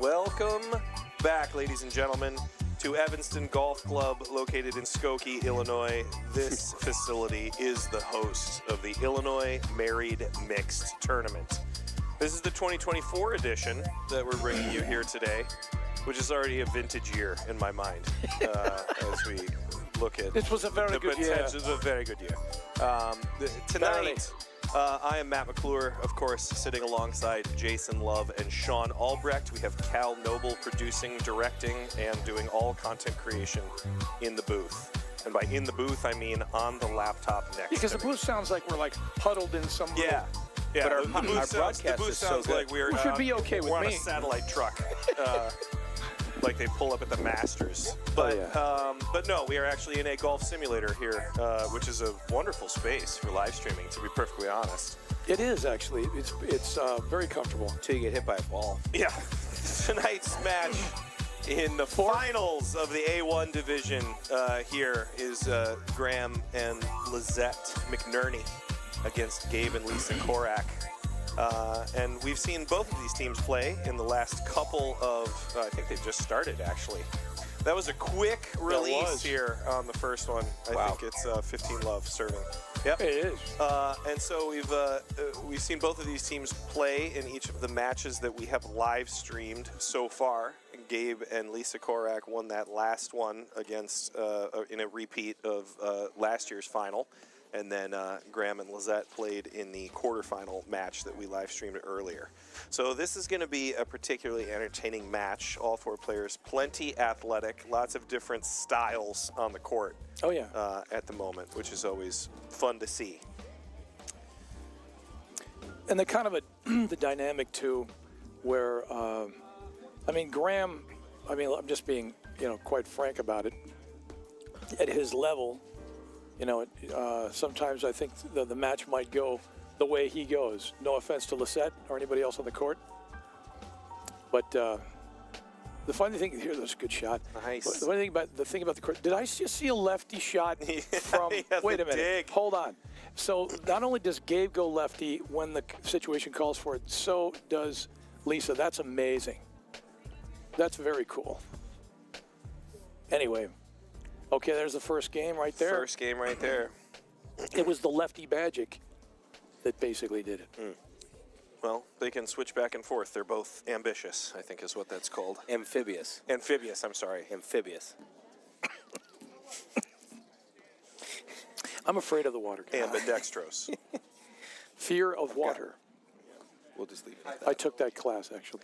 Welcome back, ladies and gentlemen, to Evanston Golf Club, located in Skokie, Illinois. This facility is the host of the Illinois Married Mixed Tournament. This is the 2024 edition that we're bringing you here today, which is already a vintage year in my mind as we look at This was a very good year. This was a very good year. Tonight, I am Matt McClure, of course, sitting alongside Jason Love and Sean Albrecht. We have Cal Noble producing, directing, and doing all content creation in the booth. And by in the booth, I mean on the laptop next Because to the me. booth sounds like we're like huddled in some little... Yeah. Yeah, But our the booth sounds like we're Which should be okay with we're on me. a satellite truck, like they pull up at the Masters. But but no, we are actually in a golf simulator here, which is a wonderful space for live streaming. To be perfectly honest, It is, actually. It's very comfortable. Until you get hit by a ball. yeah. Tonight's match in the finals of the A1 division here is Graham and Lizette McNerney against Gabe and Lisa Korak. And we've seen both of these teams play in the last couple of, I think they've just started actually. That was a quick release here on the first one. I think it's 15 love serving. Yep. It is. And so we've seen both of these teams play in each of the matches that we have live streamed so far. Gabe and Lisa Korak won that last one against in a repeat of last year's final. And then Graham and Lizette played in the quarterfinal match that we live streamed earlier. So this is going to be a particularly entertaining match. All four players, plenty athletic, lots of different styles on the court. Oh, yeah. At the moment, which is always fun to see. And the kind of the dynamic, too, where, I mean, Graham, I mean, I'm just being, quite frank about it. At his level, sometimes I think the match might go the way he goes. No offense to Lisette or anybody else on the court. But the funny thing here, that's a good shot. Nice. The funny thing about the court, did I just see a lefty shot from, wait a minute, dig. hold on. So not only does Gabe go lefty when the situation calls for it, so does Lisa. That's amazing. That's very cool. Anyway. Okay, there's the first game right there. First game right there. It was the lefty magic that basically did it. Well, they can switch back and forth. They're both ambitious, I think is what that's called. Amphibious. Amphibious, I'm sorry. Amphibious. I'm afraid of the water. Ambidextrous. Fear of water. We'll just leave it at I that. took that class, actually.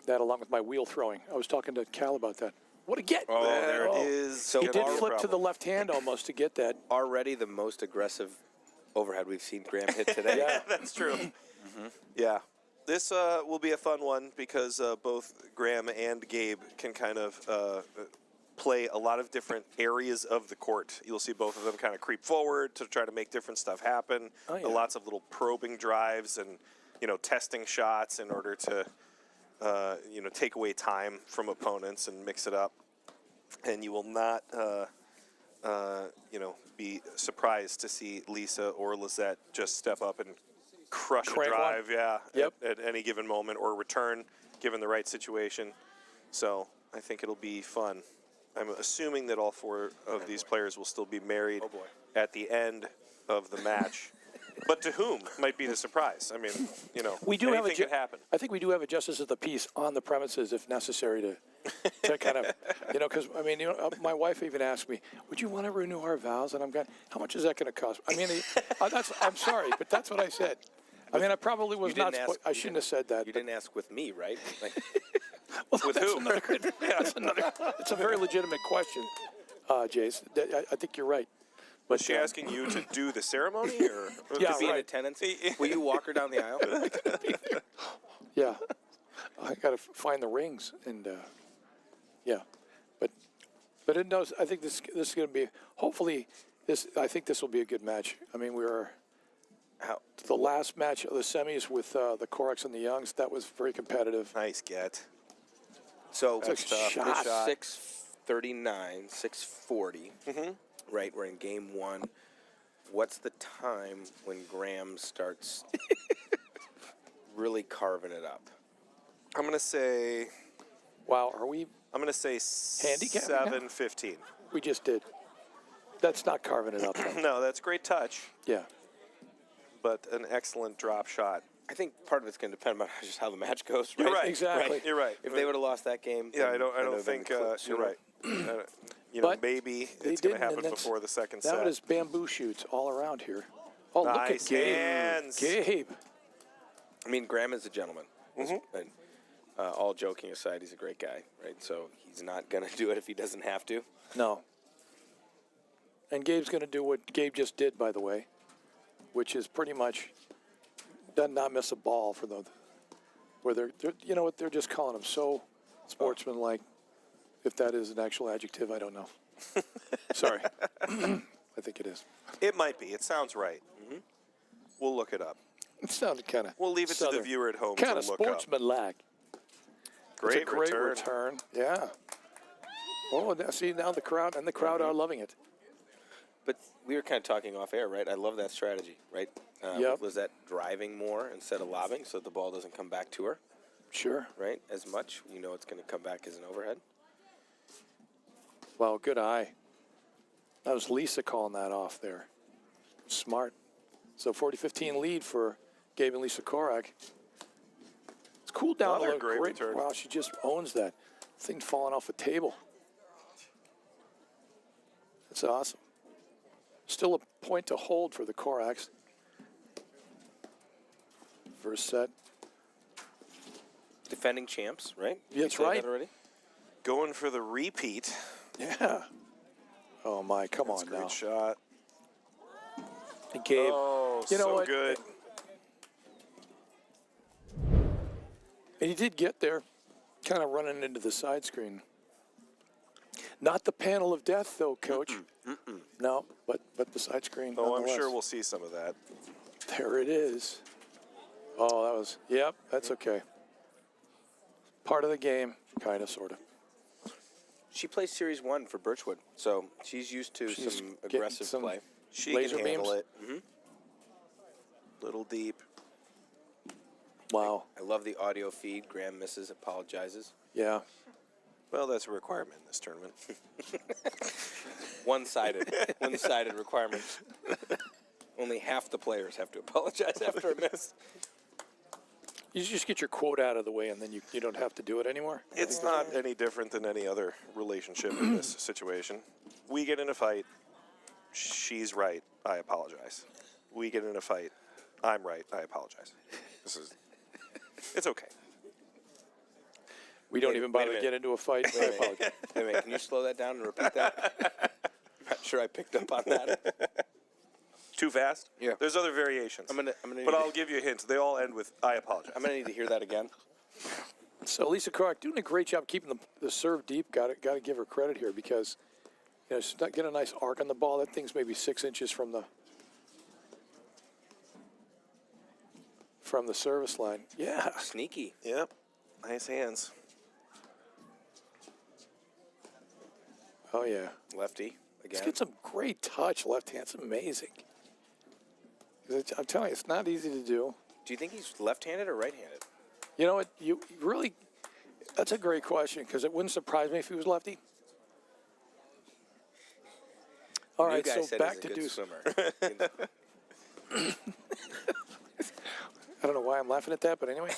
That along with my wheel throwing. I was talking to Cal about that. What a get! Oh, there it is. So He Gonna did be a flip to the problem. left hand almost to get that. Already the most aggressive overhead we've seen Graham hit today. Yeah. That's true. Yeah. This will be a fun one because both Graham and Gabe can kind of play a lot of different areas of the court. You'll see both of them kind of creep forward to try to make different stuff happen. Oh, yeah. Lots of little probing drives and, testing shots in order to, take away time from opponents and mix it up. And you will not, be surprised to see Lisa or Lizette just step up and crush Crank a drive, Yep. at any given moment, or return given the right situation. So I think it'll be fun. I'm assuming that all four of these players will still be married at the end of the match. But to whom might be the surprise? I mean, We do have anything could happen. I think we do have a justice of the peace on the premises if necessary to kind of, because my wife even asked me, "Would you want to renew our vows?" And I'm going, "How much is that going to cost?" I mean, I'm sorry, but that's what I said. I mean, I probably was not. I shouldn't have said that. You didn't ask with me, right? Like, Well, With that's who? another good. It's a very legitimate question, Jace. I think you're right. Was she asking you to do the ceremony, or Yeah, to be in right. attendance? Will you walk her down the aisle? Yeah, I got to find the rings and yeah, but it knows. I think this is going to be hopefully this. I think this will be a good match. I mean, we were the last match of the semis with the Koraks and the Youngs. That was very competitive. Nice get. So It's a shot. 6:39, 6:40. Right, we're in game one. What's the time when Graham starts really carving it up? I'm gonna say. Wow, are we? I'm gonna say Handicapping now? 7:15. We just did. That's not carving it up. Though. No, that's great touch, Yeah. but an excellent drop shot I think part of it's going to depend on just how the match goes. Right? You're right. Exactly. Right. You're right. If they would have lost that game, Yeah, I then don't would've been think close, you're you know? right. You know, But maybe they it's going to didn't, happen and that's- before the second Now set. it is bamboo shoots all around here. Oh, look at Nice Gabe. hands. Gabe. I mean, Graham is a gentleman. And, all joking aside, he's a great guy, right? So he's not going to do it if he doesn't have to. No. And Gabe's going to do what Gabe just did, by the way, which is pretty much does not miss a ball for the where they're you know what, they're just calling him so sportsmanlike. If that is an actual adjective, I don't know. Sorry. I think it is. It might be. It sounds right. We'll look it up. It sounded kind of. We'll leave it to the viewer at home Kind to of look up. sportsmanlike. Great, It's a great return. return. Yeah. Oh, see now the crowd are loving it. But we were kind of talking off air, right? I love that strategy, right? Yep. Was that driving more instead of lobbing so the ball doesn't come back to her, Sure. right? As much. You know it's going to come back as an overhead. Well, good eye. That was Lisa calling that off there. Smart. So 40-15 lead for Gabe and Lisa Korak. It's cooled down Another a little. great return. Wow, she just owns that. Thing falling off a table. That's awesome. Still a point to hold for the Koraks. First set. Defending champs, right? Yeah, that's You said right. that already? Going for the repeat. Yeah. Oh, my. Come That's a on great now. shot. And Gabe. Oh, You know so what? good. And he did get there, kind of running into the side screen. Not the panel of death, though, Coach. No, but the side screen. Oh, I'm nonetheless. sure we'll see some of that. There it is. Oh, that was. Yep, that's okay. Part of the game, kind of, sort of. She plays Series 1 for Birchwood, so she's used to She's some getting aggressive some play. She laser can handle beams? it. Little deep. Wow. I love the audio feed. Graham misses, apologizes. Yeah. Well, that's a requirement in this tournament. One-sided. One-sided requirement. Only half the players have to apologize after a miss. You just get your quote out of the way, and then you don't have to do it anymore. It's not any different than any other relationship in this situation. We get in a fight. She's right. I apologize. We get in a fight. I'm right. I apologize. It's okay. We don't Wait- even wait a bother to minute. get into a fight. I apologize. Wait a minute, can you slow that down and repeat that? I'm not sure I picked up on that. Too fast? Yeah. There's other variations. I'm gonna But I'll give you a hint. They all end with I apologize. I'm gonna need to hear that again. So Lisa Clark doing a great job keeping the serve deep. Got to give her credit here because she's not getting a nice arc on the ball. That thing's maybe 6 inches from the service line. Yeah. Sneaky. Yep. Nice hands. Oh yeah. Lefty Let's again. get some great touch left hand. It's amazing. I'm telling you, it's not easy to do. Do you think he's left-handed or right-handed? You know what? You really. That's a great question because it wouldn't surprise me if he was lefty. All New right, guy so said back he's a to good deuce. swimmer. I don't know why I'm laughing at that, but anyway.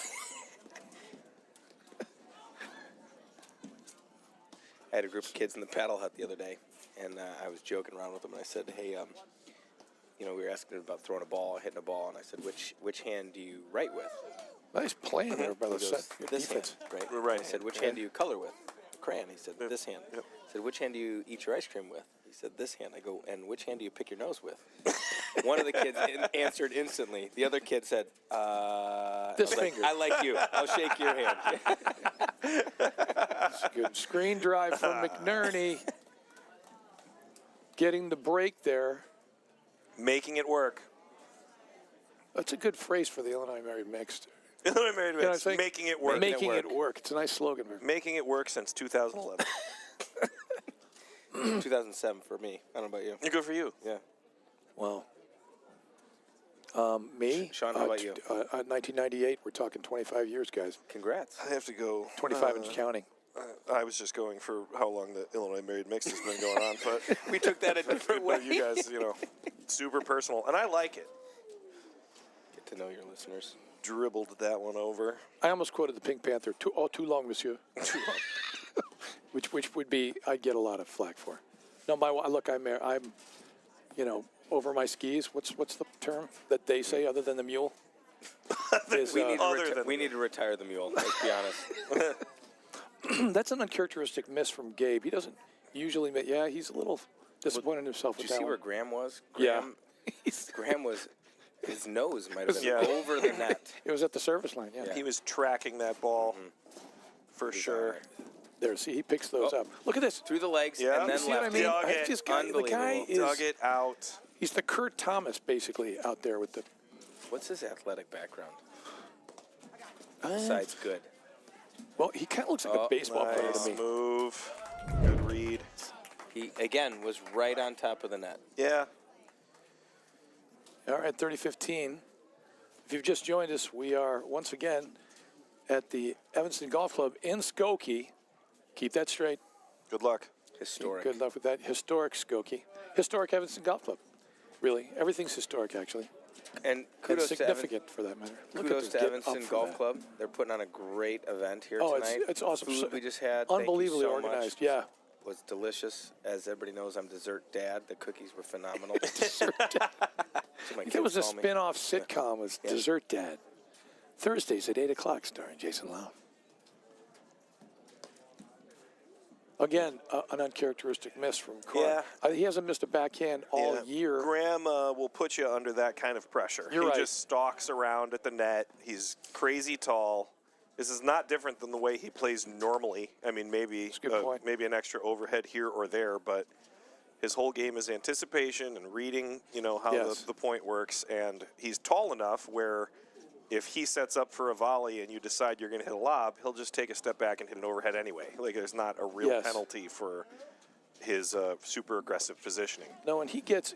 I had a group of kids in the paddle hut the other day, and I was joking around with them, and I said, "Hey, we were asking about throwing a ball, hitting a ball, and I said, which hand do you write with?" Nice playing there by the He goes, set. Good "This defense. hand, right?" Right I said, "Which hand do you color with?" "Crayon." He said, "This hand." I said, "Which hand do you eat your ice cream with?" He said, "This hand." I go, "And which hand do you pick your nose with?" One of the kids answered instantly. The other kid said, This I was like, finger. I like you. I'll shake your hand." Good screen drive from McNerney. Getting the break there. Making it work. That's a good phrase for the Illinois Married Mixed. Illinois Married You know what I'm Mix. saying? Making it work. Making it work. It's a nice slogan. Making it work since 2011. 2007 for me. I don't know about you. Good for you. Yeah. Wow. Me? Sean, how about you? 1998. We're talking 25 years, guys. Congrats. I have to go. 25 and counting. I was just going for how long the Illinois Married Mix has been going on, but We took that a different way. you guys, super personal, and I like it. to know your listeners. Dribbled that one over. I almost quoted the Pink Panther. Too long, monsieur. Too long. which would be I'd get a lot of flack for. No, look, I'm over my skis. What's the term that they say other than the mule? We need to retire the mule. Let's be honest. That's an uncharacteristic miss from Gabe. He doesn't usually. Yeah, he's a little disappointed in himself. Did with you that see one. where Graham was? Yeah. Graham was. His nose might have been Yeah. over the net. It was at the service line. Yeah. He was tracking that ball for sure. There, see, he picks those up. Look at this. Through the legs Yeah. and then See what I left. mean? Dug I it. just got, the guy Unbelievable. is. Dug it out. He's the Kurt Thomas, basically, out there with the. What's his athletic background? Besides good. Well, he kind of looks like a baseball player to Nice me. move. Good read. He, again, was right on top of the net. Yeah. All right, 30-15. If you've just joined us, we are once again at the Evanston Golf Club in Skokie. Keep that straight. Good luck. Historic. Good luck with that. Historic Skokie. Historic Evanston Golf Club. Really, everything's historic, actually. And And kudos significant for that matter. Look at Kudos this. to Get Evanston up for Golf that. Club. They're putting on a great event here Oh, tonight. it's awesome. Food So- we just had. Thank you Unbelievably so organized. much. Yeah. Was delicious. As everybody knows, I'm dessert dad. The cookies were phenomenal. It was a spin-off sitcom. Was Yeah. Dessert Dad. Thursdays at 8 o'clock, starring Jason Lau. Again, an uncharacteristic miss from Cora. He hasn't missed a backhand all Yeah. year. Graham will put you under that kind of pressure. You're he right. just stalks around at the net. He's crazy tall. This is not different than the way he plays normally. I mean, maybe a good point. maybe an extra overhead here or there, but his whole game is anticipation and reading, how Yes. the point works. And he's tall enough where if he sets up for a volley and you decide you're going to hit a lob, he'll just take a step back and hit an overhead anyway. Like, there's not a real Yes. penalty for his super aggressive positioning. No, and he gets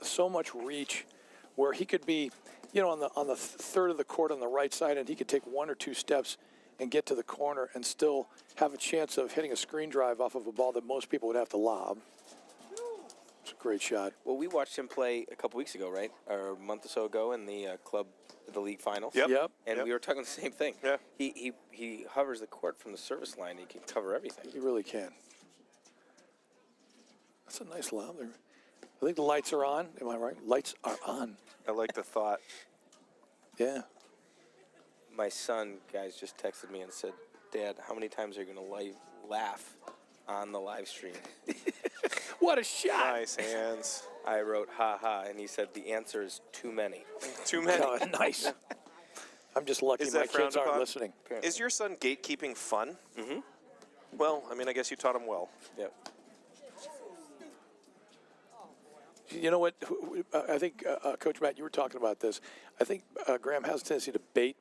so much reach where he could be, on the third of the court on the right side, and he could take one or two steps and get to the corner and still have a chance of hitting a screen drive off of a ball that most people would have to lob. It's a great shot. Well, we watched him play a couple weeks ago, right? Or a month or so ago in the the league finals. Yep. Yep. And Yep. we were talking the same thing. Yeah. He hovers the court from the service line. He can cover everything. He really can. That's a nice lob there. I think the lights are on. Am I right? Lights are on. I like the thought. Yeah. My son, guys, just texted me and said, "Dad, how many times are you going to laugh on the live stream?" What a shot! Nice hands. I wrote, "Ha ha," and he said, "The answer is too many." Too many. Oh, nice. I'm just lucky Is my that kids frowned aren't upon? listening. Is your son gatekeeping fun? Mm-hmm. Well, I mean, I guess you taught him well. Yep. You know what? I think, Coach Matt, you were talking about this. I think Graham has a tendency to bait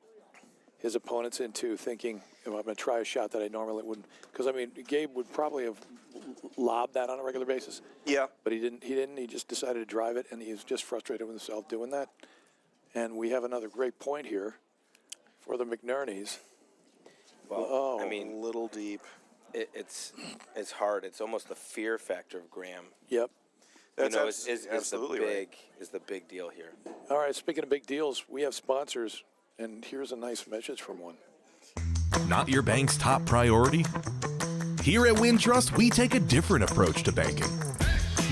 his opponents into thinking, I'm going to try a shot that I normally wouldn't. Because, I mean, Gabe would probably have lobbed that on a regular basis. Yeah. But he didn't. He just decided to drive it, and he's just frustrated with himself doing that. And we have another great point here for the McNerney's. Well, I A mean, little deep. it's hard. It's almost the fear factor of Graham. Yep. That's is absolutely right. the big deal here. All right, speaking of big deals, we have sponsors, and here's a nice message from one. Not your bank's top priority? Here at Wintrust, we take a different approach to banking.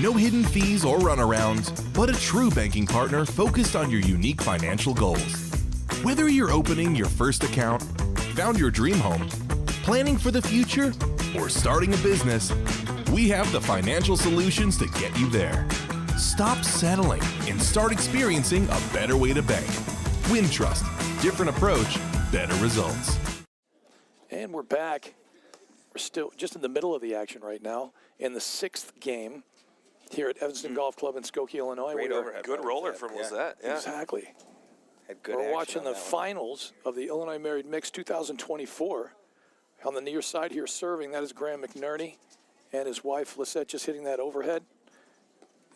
No hidden fees or runarounds, but a true banking partner focused on your unique financial goals. Whether you're opening your first account, found your dream home, planning for the future, or starting a business, we have the financial solutions to get you there. Stop settling and start experiencing a better way to bank. Wintrust, different approach, better results. And we're back. We're still just in the middle of the action right now in the sixth game here at Evanston Golf Club in Skokie, Illinois. Great We are- overhead. Good by roller Lizette. from Yeah. Lizette. Yeah. Exactly. Had good We're action watching on the that one. finals of the Illinois Married Mix 2024. On the near side here serving, that is Graham McNerney and his wife Lisette just hitting that overhead.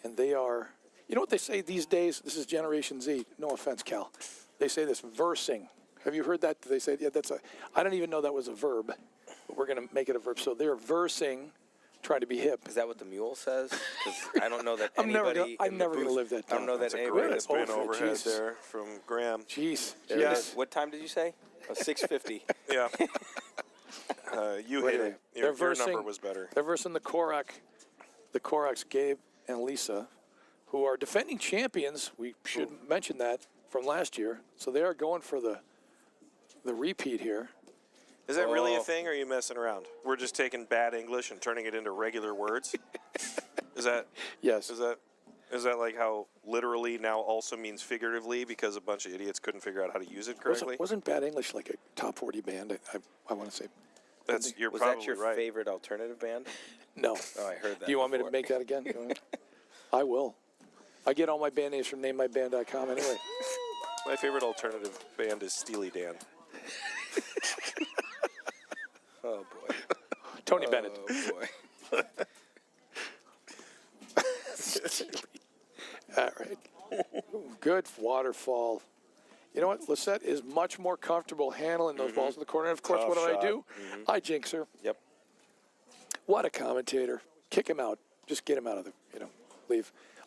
And they are, you know what they say these days? This is Generation Z. No offense, Cal. They say this, versing. Have you heard that? They say, yeah, I don't even know that was a verb, but we're going to make it a verb. So they're versing trying to be hip. Is that what the mule says? Because I don't know that I'm never anybody. gonna- I'm in the never gonna booth- live that I don't down. know that That's a anybody. great spin overhead, overhead Jesus. there from Graham. Jeez. There it Yes. is. What time did you say? Oh, 6:50. Yeah. You hit it. Your number was better. They're versing the Koraks, Gabe and Lisa, who are defending champions. We should mention that from last year. So they are going for the repeat here. Is that really a Oh. thing, or are you messing around? We're just taking bad English and turning it into regular words? Is that Yes. is that like how literally now also means figuratively because a bunch of idiots couldn't figure out how to use it correctly? Wasn't Bad English like a top 40 band? I want to say. You're Was probably that your right. favorite alternative band? No. Oh, I heard that. Do you want me to before. make that again? I will. I get all my band names from NameMyBand.com anyway. My favorite alternative band is Steely Dan. Oh boy. Tony Bennett. Oh boy. All right. Good waterfall. You know what? Lisette is much more comfortable handling those balls in the corner. And of course, Tough what do I shot. do? I jinx her. Yep. What a commentator. Kick him out. Just get him out of the,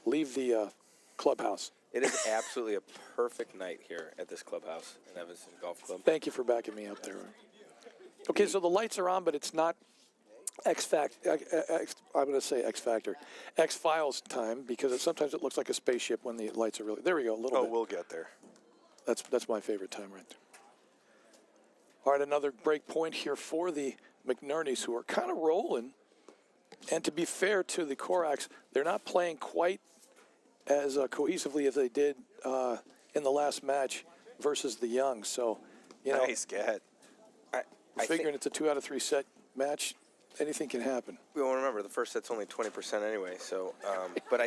leave the clubhouse. It is absolutely a perfect night here at this clubhouse in Evanston Golf Club. Thank you for backing me up there. Okay, so the lights are on, but it's not I'm going to say X Factor. X-Files time, because sometimes it looks like a spaceship when the lights are really... There we go, a little Oh, bit. we'll get there. That's my favorite time right there. All right, another break point here for the McNerney's, who are kind of rolling. And to be fair to the Koraks, they're not playing quite as cohesively as they did in the last match versus the Youngs. So, Nice get. I figuring think, it's a 2 out of 3 set match, anything can happen. well, remember, the first set's only 20% anyway. So, but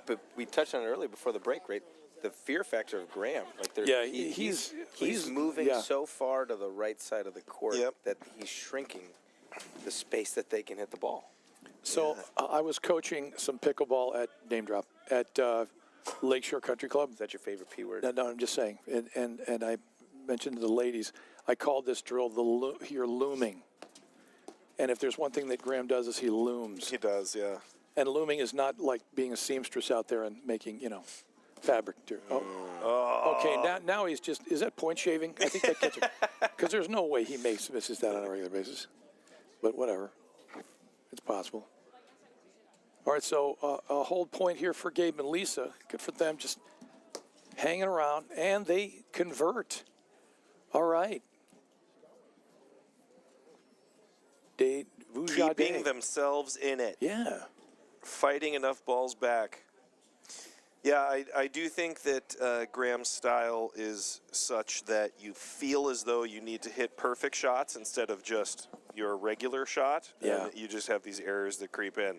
but we touched on it earlier before the break, right? The fear factor of Graham. Like, Yeah, he's he's- moving yeah. so far to the right side of the court Yep. that he's shrinking the space that they can hit the ball. So I was coaching some pickleball at name drop at Lakeshore Country Club. Is that your favorite P word? No, I'm just saying. And I mentioned to the ladies, I called this drill you're looming. And if there's one thing that Graham does is he looms. He does, yeah. And looming is not like being a seamstress out there and making, fabric. Oh. Okay, now he's just, is that point shaving? I think that gets him. Because there's no way he misses that on a regular basis. But whatever. It's possible. All right, so a hold point here for Gabe and Lisa. Good for them, just hanging around. And they convert. All right. Keeping themselves in it. Yeah. Fighting enough balls back. Yeah, I do think that Graham's style is such that you feel as though you need to hit perfect shots instead of just your regular shot. Yeah. And you just have these errors that creep in,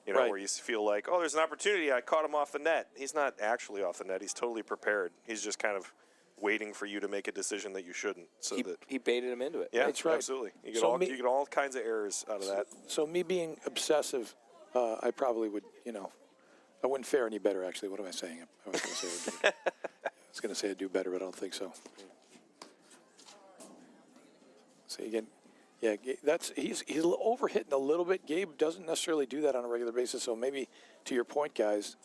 Right. where you feel like, oh, there's an opportunity. I caught him off the net. He's not actually off the net. He's totally prepared. He's just kind of waiting for you to make a decision that you shouldn't. So He baited him into it. yeah, That's right. absolutely. You get, So you get all kinds of errors out of that. So me being obsessive, I probably would, I wouldn't fare any better, actually. What am I saying? I was going to say I'd do better, but I don't think so. So again, yeah, he's overhitting a little bit. Gabe doesn't necessarily do that on a regular basis. So maybe, to your point, guys,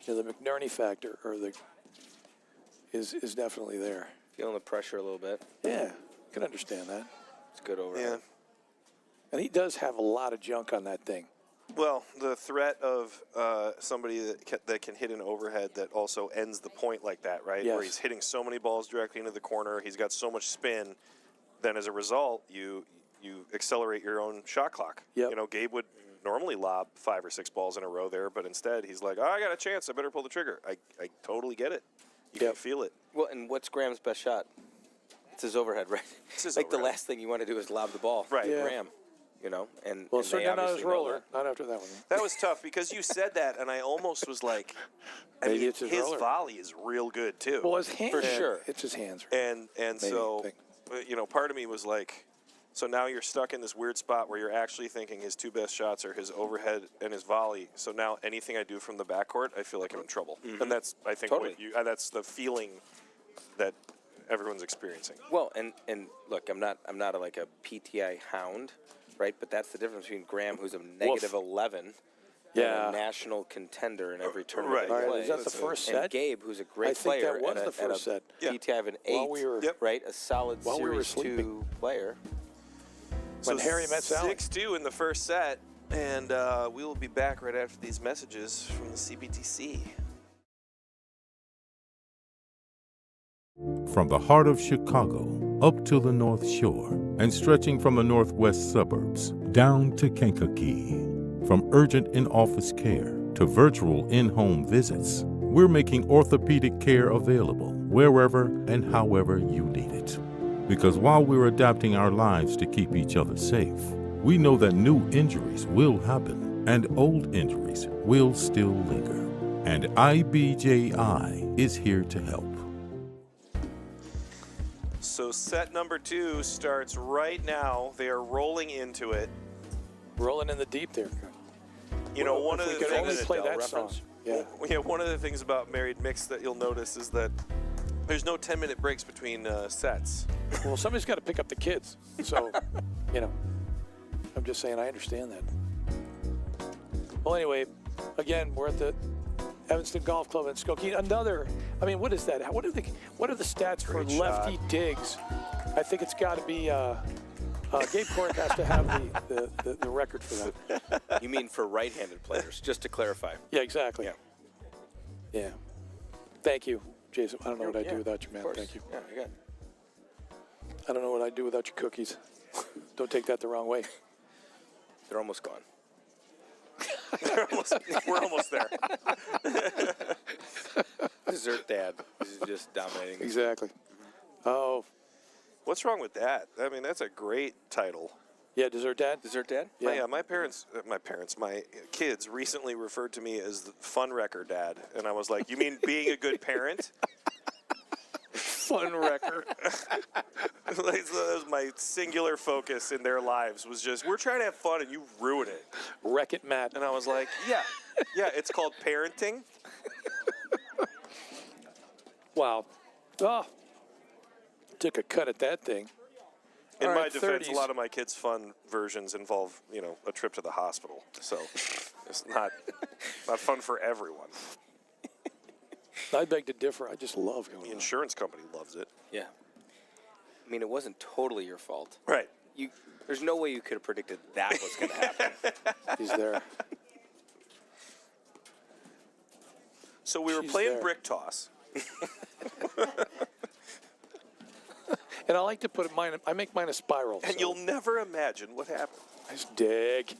the McNerney factor is definitely there. Feeling the pressure a little bit. Yeah, can understand that. It's good over. Yeah. And he does have a lot of junk on that thing. Well, the threat of somebody that can hit an overhead that also ends the point like that, right? Yes. Where he's hitting so many balls directly into the corner, he's got so much spin. Then as a result, you accelerate your own shot clock. Yep. Gabe would normally lob 5 or 6 balls in a row there, but instead he's like, oh, I got a chance. I better pull the trigger. I totally get it. You can feel it. Well, and what's Graham's best shot? It's his overhead, right? It's his like overhead. the last thing you want to do is lob the ball. Right. Yeah. Graham. And Well, and certainly they not his obviously know roller. that. Not after that one. That was tough because you said that, and I almost was like, Maybe it's his roller. volley is real good too. Well, his hands. For sure. It's his hands. And Maybe, so, I think. part of me was like, so now you're stuck in this weird spot where you're actually thinking his 2 best shots are his overhead and his volley. So now anything I do from the backcourt, I feel like I'm in trouble. And that's, I think, Totally. that's the feeling that everyone's experiencing. Well, and look, I'm not like a PTI hound, right? But that's the difference between Graham, who's a negative 11, Yeah. and a national contender in every tournament Right. they All right, play. is that the first and set? Gabe, who's a I great think player, that was at the a first set. PTI of an 8, While we were- Yep. right? A solid While we were Series sleeping. 2 player. When Harry met Sally. 6-2 in the first set, and we will be back right after these messages from the CPTC. From the heart of Chicago up to the North Shore and stretching from the northwest suburbs down to Kankakee. From urgent in-office care to virtual in-home visits, we're making orthopedic care available wherever and however you need it. Because while we're adapting our lives to keep each other safe, we know that new injuries will happen and old injuries will still linger. And IBJI is here to help. So set number 2 starts right now. They are rolling into it. Rolling in the deep there. You know, one of If the we could only things play that reference. song. Yeah. one of the things about Married Mix that you'll notice is that there's no 10-minute breaks between sets. Well, somebody's got to pick up the kids. So, you know, I'm just saying I understand that. Well, anyway, again, we're at the Evanston Golf Club in Skokie. Another, I mean, what is that? What are the stats for Great lefty shot. digs? I think it's got to be Gabe Corrick has to have the record for that. You mean for right-handed players, just to clarify. Yeah, exactly. Yeah. Yeah. Thank you, Jason. I don't know what I'd Yeah, do without you, man. of course. Thank you. Yeah, you got it. I don't know what I'd do without your cookies. Don't take that the wrong way. They're almost gone. We're almost there. Dessert Dad is just dominating. Exactly. Oh, What's wrong with that? I mean, that's a great title. yeah, Dessert Dad? Dessert Dad? Yeah. My kids recently referred to me as the fun wrecker dad, and I was like, "You mean being a good parent?" Fun record. Like, that was my singular focus in their lives was just, we're trying to have fun and you ruin it. Wreck it, Matt. And I was like, yeah, it's called parenting. Wow. Oh, took a cut at that thing. In All my right, defense, 30s. a lot of my kids' fun versions involve, a trip to the hospital. So it's not fun for everyone. I beg to differ. I just love going The out. insurance company loves it. Yeah. I mean, it wasn't totally your fault. Right. There's no way you could have predicted that was going to happen. He's there. So we were She's playing there. brick toss. And I like to put mine. I make mine a spiral. And so. you'll never imagine what happened. Nice dig.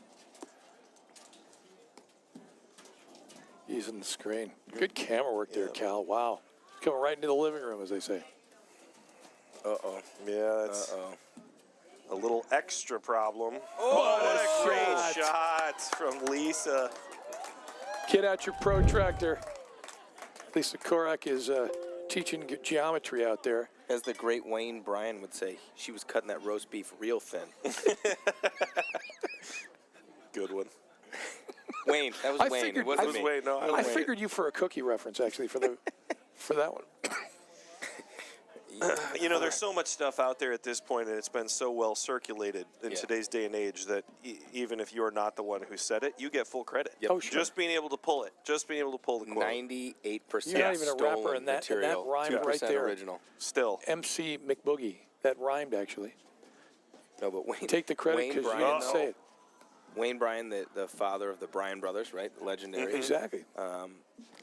Using the screen. Good camera work there, Cal. Wow. Coming right into the living room, as they say. Uh-oh. Yeah, that's Uh-oh. a little extra problem. Oh, what a shot. great shot from Lisa. Get out your protractor. Lisa Korak is teaching geometry out there. As the great Wayne Bryan would say, she was cutting that roast beef real thin. Good one. Wayne, that was I Wayne. figured- It wasn't I me. Wayne, no, It was I Wayne. figured you for a cookie reference, actually, for that one. There's so much stuff out there at this point, and it's been so well circulated in Yeah. today's day and age that even if you're not the one who said it, you get full credit. Yep. Oh, sure. Just being able to pull it. Just being able to pull the quote. 98% You're not even a rapper, stolen and that material, rhymed 2% right there. original. Still. MC McBoogie. That rhymed, actually. No, but Wayne. Take the credit Wayne because you Bryan, didn't say it. Wayne Bryan, the father of the Bryan brothers, right? Legendary. Exactly.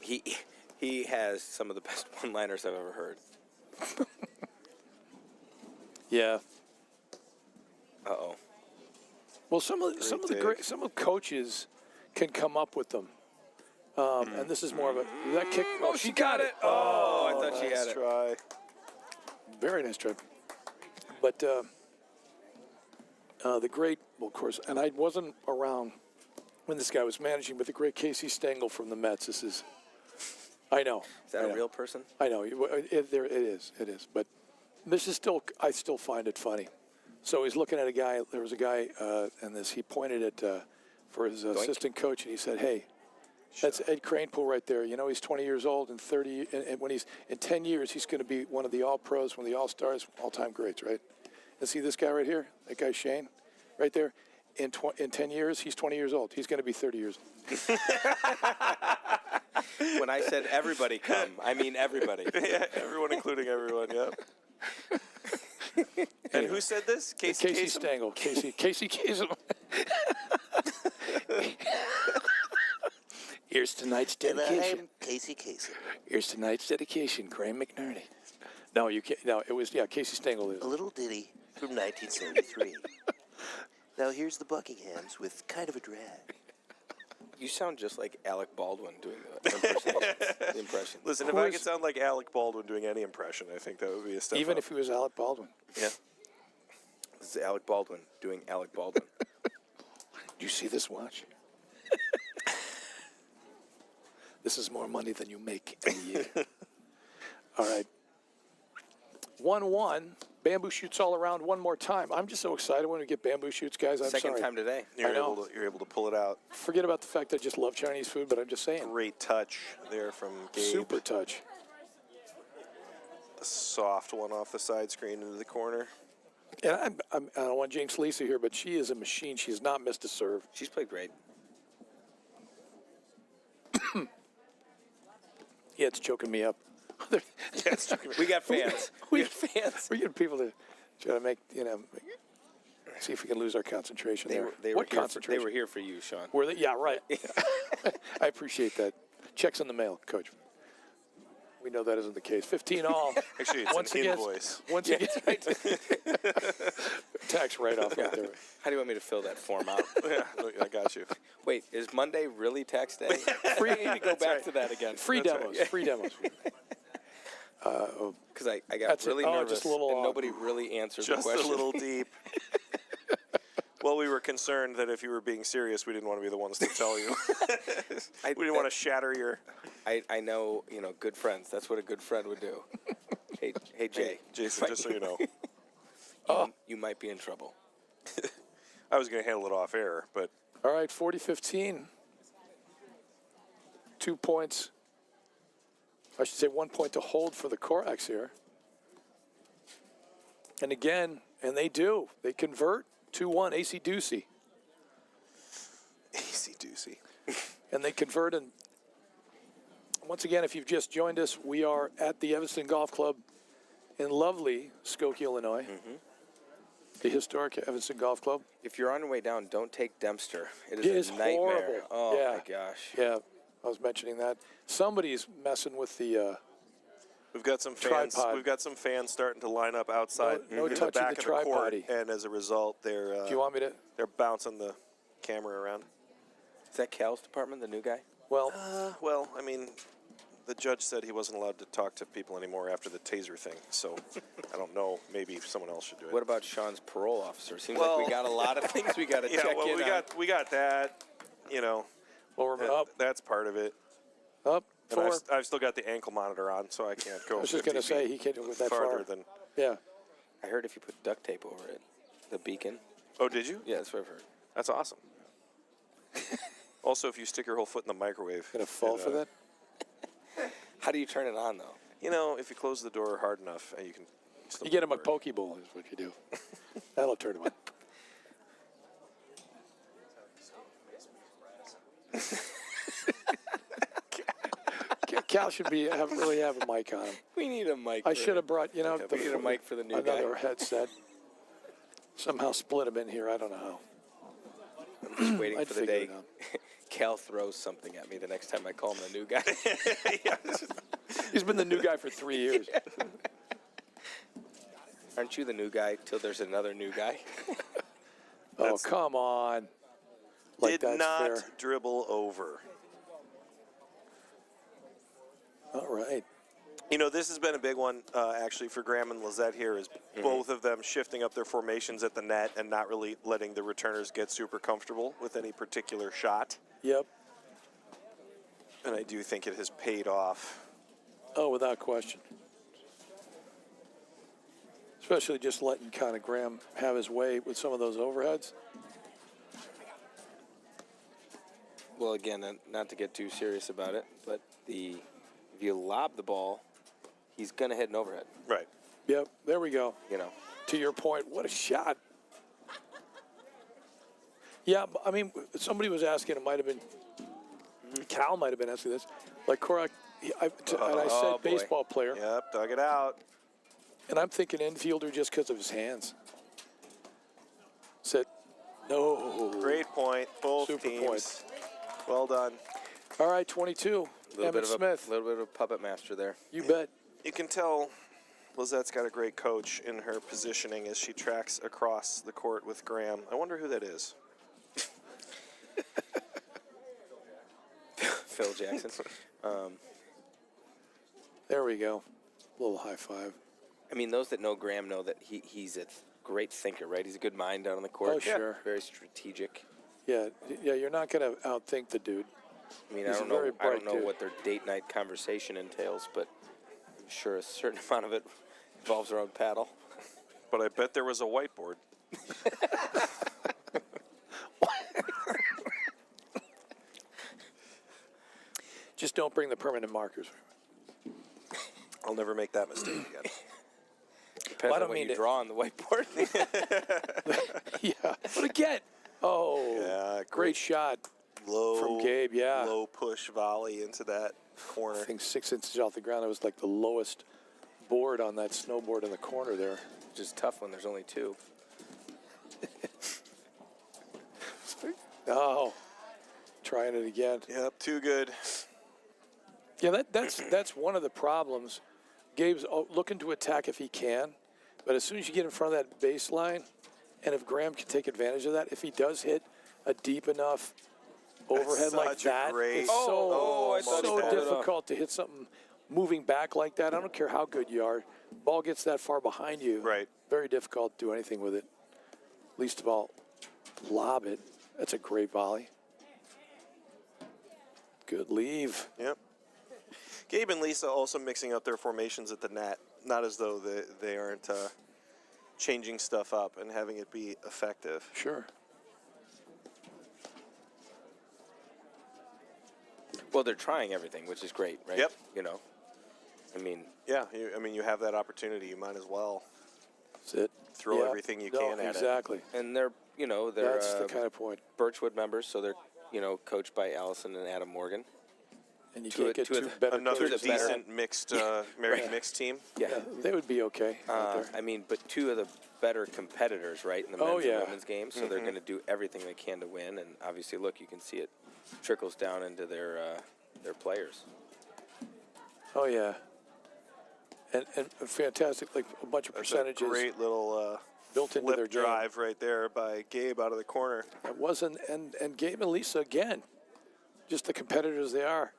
He has some of the best one-liners I've ever heard. Yeah. Uh-oh. Well, some of the coaches can come up with them. And this is more of a that kick. Oh, she got it. Oh, I thought she had Nice it. try. Very nice try. But the great, well, of course, and I wasn't around when this guy was managing, but the great Casey Stengel from the Mets. This is, I know. Is that I a know. real person? I know. It is. But this is still, I still find it funny. So he's looking at a guy. There was a guy, and he pointed at for his assistant coach, and he said, "Hey, that's Ed Kranepool right there. You know, he's 20 years old, and when he's in 10 years, he's going to be one of the All-Pros, one of the All-Stars, all-time greats, right? And see this guy right here, that guy Shane, right there. in 10 years, he's 20 years old. He's going to be 30 years old. When I said everybody come, I mean everybody. Yeah, everyone, including everyone. Yep. And who said this? Casey Kasem? Stengel. Casey Kasem. Here's tonight's dedication. Casey Kasem. Here's tonight's dedication, Graham McNerney. No, you can't. No, it was, Casey Stengel. A little ditty from 1973. Now here's the Buckinghams with kind of a drag. You sound just like Alec Baldwin doing the impression. Listen, if I could sound like Alec Baldwin doing any impression, I think that would be a step Even up. if he was Alec Baldwin. Yeah. This is Alec Baldwin doing Alec Baldwin. Do you see this watch? This is more money than you make in a year. All right. 1-1. Bamboo shoots all around one more time. I'm just so excited when we get bamboo shoots, guys. I'm Second sorry. time today. You're know. able to pull it out. Forget about the fact that I just love Chinese food, but I'm just saying. Great touch there from Gabe. Super touch. A soft one off the side screen into the corner. And I don't want to jinx Lisa here, but she is a machine. She has not missed a serve. She's played great. Yeah, it's choking me up. We got fans. We got fans. We get people to try to make, see if we can lose our concentration there. They What were concentration? here for you, Sean. Were they? Yeah, right. I appreciate that. Checks in the mail, Coach. We know that isn't the case. 15 all. Actually, it's an invoice. Once again, tax write-off right there. How do you want me to fill that form out? Yeah, I got you. Wait, is Monday really tax day? We need to go back to that again. Free demos. Free demos. Because I got That's it. really Oh, nervous just a little and off. nobody really answered the Just question. a little deep. Well, we were concerned that if you were being serious, we didn't want to be the ones to tell you. We didn't want to shatter your... I know, good friends. That's what a good friend would do. Hey, Jay. Jason, just so you know. You might be in trouble. I was going to handle it off air, but... All right, 40-15. 2 points. I should say 1 point to hold for the Koraks here. And again, and they do. They convert 2-1, AC Doocy. Easy doozy. And they convert. And once again, if you've just joined us, we are at the Evanston Golf Club in lovely Skokie, Illinois. The historic Evanston Golf Club. If you're on your way down, don't take Dempster. It It is a nightmare. horrible. Oh, Yeah. my gosh. Yeah, I was mentioning that. Somebody's messing with the We've got some fans. Tripod. We've got some fans starting to line up outside No in the touching back the of the court, tripod-y. and as a result, they're do you want me to? they're bouncing the camera around. Is that Cal's department, the new guy? Well, Well, I mean, the judge said he wasn't allowed to talk to people anymore after the taser thing, so I don't know. Maybe someone else should do it. What about Sean's parole officer? Seems Well- like we got a lot of things we got to Yeah, check well, in on. we got that. well, we're up, That's part of it. up, And 4. I've still got the ankle monitor on, so I can't go. I was just going to 50 say, feet he can't go that farther far. than. Yeah. I heard if you put duct tape over it, the beacon. Oh, did you? Yeah, that's what I've heard. That's awesome. Also, if you stick your whole foot in the microwave, Going to fall for that? How do you turn it on, though? If you close the door hard enough, you can. Still You get him a work. Pokeball is what you do. That'll turn him on. Cal should really have a mic on him. We need a mic. I should have brought, we need a mic for the new another guy. headset. Somehow split him in here. I don't know how. I'm just waiting I'd for the figure day it out. Cal throws something at me the next time I call him the new guy. He's been the new guy for 3 years. Aren't you the new guy till there's another new guy? Oh, come on. Like Did that's not fair. dribble over. All right. This has been a big one, actually, for Graham and Lizette here, is both of them shifting up their formations at the net and not really letting the returners get super comfortable with any particular shot. Yep. And I do think it has paid off. Oh, without question. Especially just letting kind of Graham have his way with some of those overheads. Well, again, not to get too serious about it, but if you lob the ball, he's going to hit an overhead. Right. Yep, there we go. To your point, what a shot. Yeah, I mean, somebody was asking, it might have been, Cal might have been asking this, like Korak, and I said boy. baseball player, Yep, dug it out. and I'm thinking infielder just because of his hands. Said, no. Great point, both Super teams. point. Well done. All right, 22, Emmett Smith. A little bit of a puppet master there. You bet. You can tell Lizette's got a great coach in her positioning as she tracks across the court with Graham. I wonder who that is. Phil Jackson. There we go. A little high five. I mean, those that know Graham know that he's a great thinker, right? He's a good mind out on the court. Oh, sure. Very strategic. Yeah, you're not going to outthink the dude. I mean, He's I a don't very know. I don't bright know dude. what their date night conversation entails, but I'm sure a certain amount of it revolves around paddle. But I bet there was a whiteboard. Just don't bring the permanent markers. I'll never make that mistake again. Depends Well, I on don't what mean you to- draw on the whiteboard. Yeah, but again, oh, Yeah, great shot. Low From Gabe, yeah. Low push volley into that corner. I think 6 inches off the ground. It was like the lowest board on that snowboard in the corner there. Which is tough when there's only two. Oh, trying it again. Yep, too good. Yeah, that's one of the problems. Gabe's looking to attack if he can, but as soon as you get in front of that baseline, and if Graham can take advantage of that, if he does hit a deep enough overhead like such a that, great- it's I thought so he pulled it off. difficult to hit something moving back like that. I don't care how good you are. Ball gets that far behind you. Right. Very difficult to do anything with it. Least of all, lob it. That's a great volley. Good leave. Yep. Gabe and Lisa also mixing up their formations at the net. Not as though they aren't changing stuff up and having it be effective. Sure. Well, they're trying everything, which is great, right? Yep. You know, I mean, Yeah, you have that opportunity. You might as well That's it. throw Yeah. everything you No, can at it. exactly. and they're That's the kind of point. Birchwood members, so they're coached by Allison and Adam Morgan. And you Two can't of- get two of two the- better Another coaches. the better- decent mixed, married mixed team. Yeah, they would be okay. right there. I mean, but two of the better competitors, right, in the Oh, men's yeah. and women's game, so they're going to do everything they can to win. And obviously, look, you can see it trickles down into their players. Oh, yeah. And fantastic, like a bunch of That's percentages. a great little built into flip their game. drive right there by Gabe out of the corner. It wasn't, and Gabe and Lisa, again, just the competitors they are.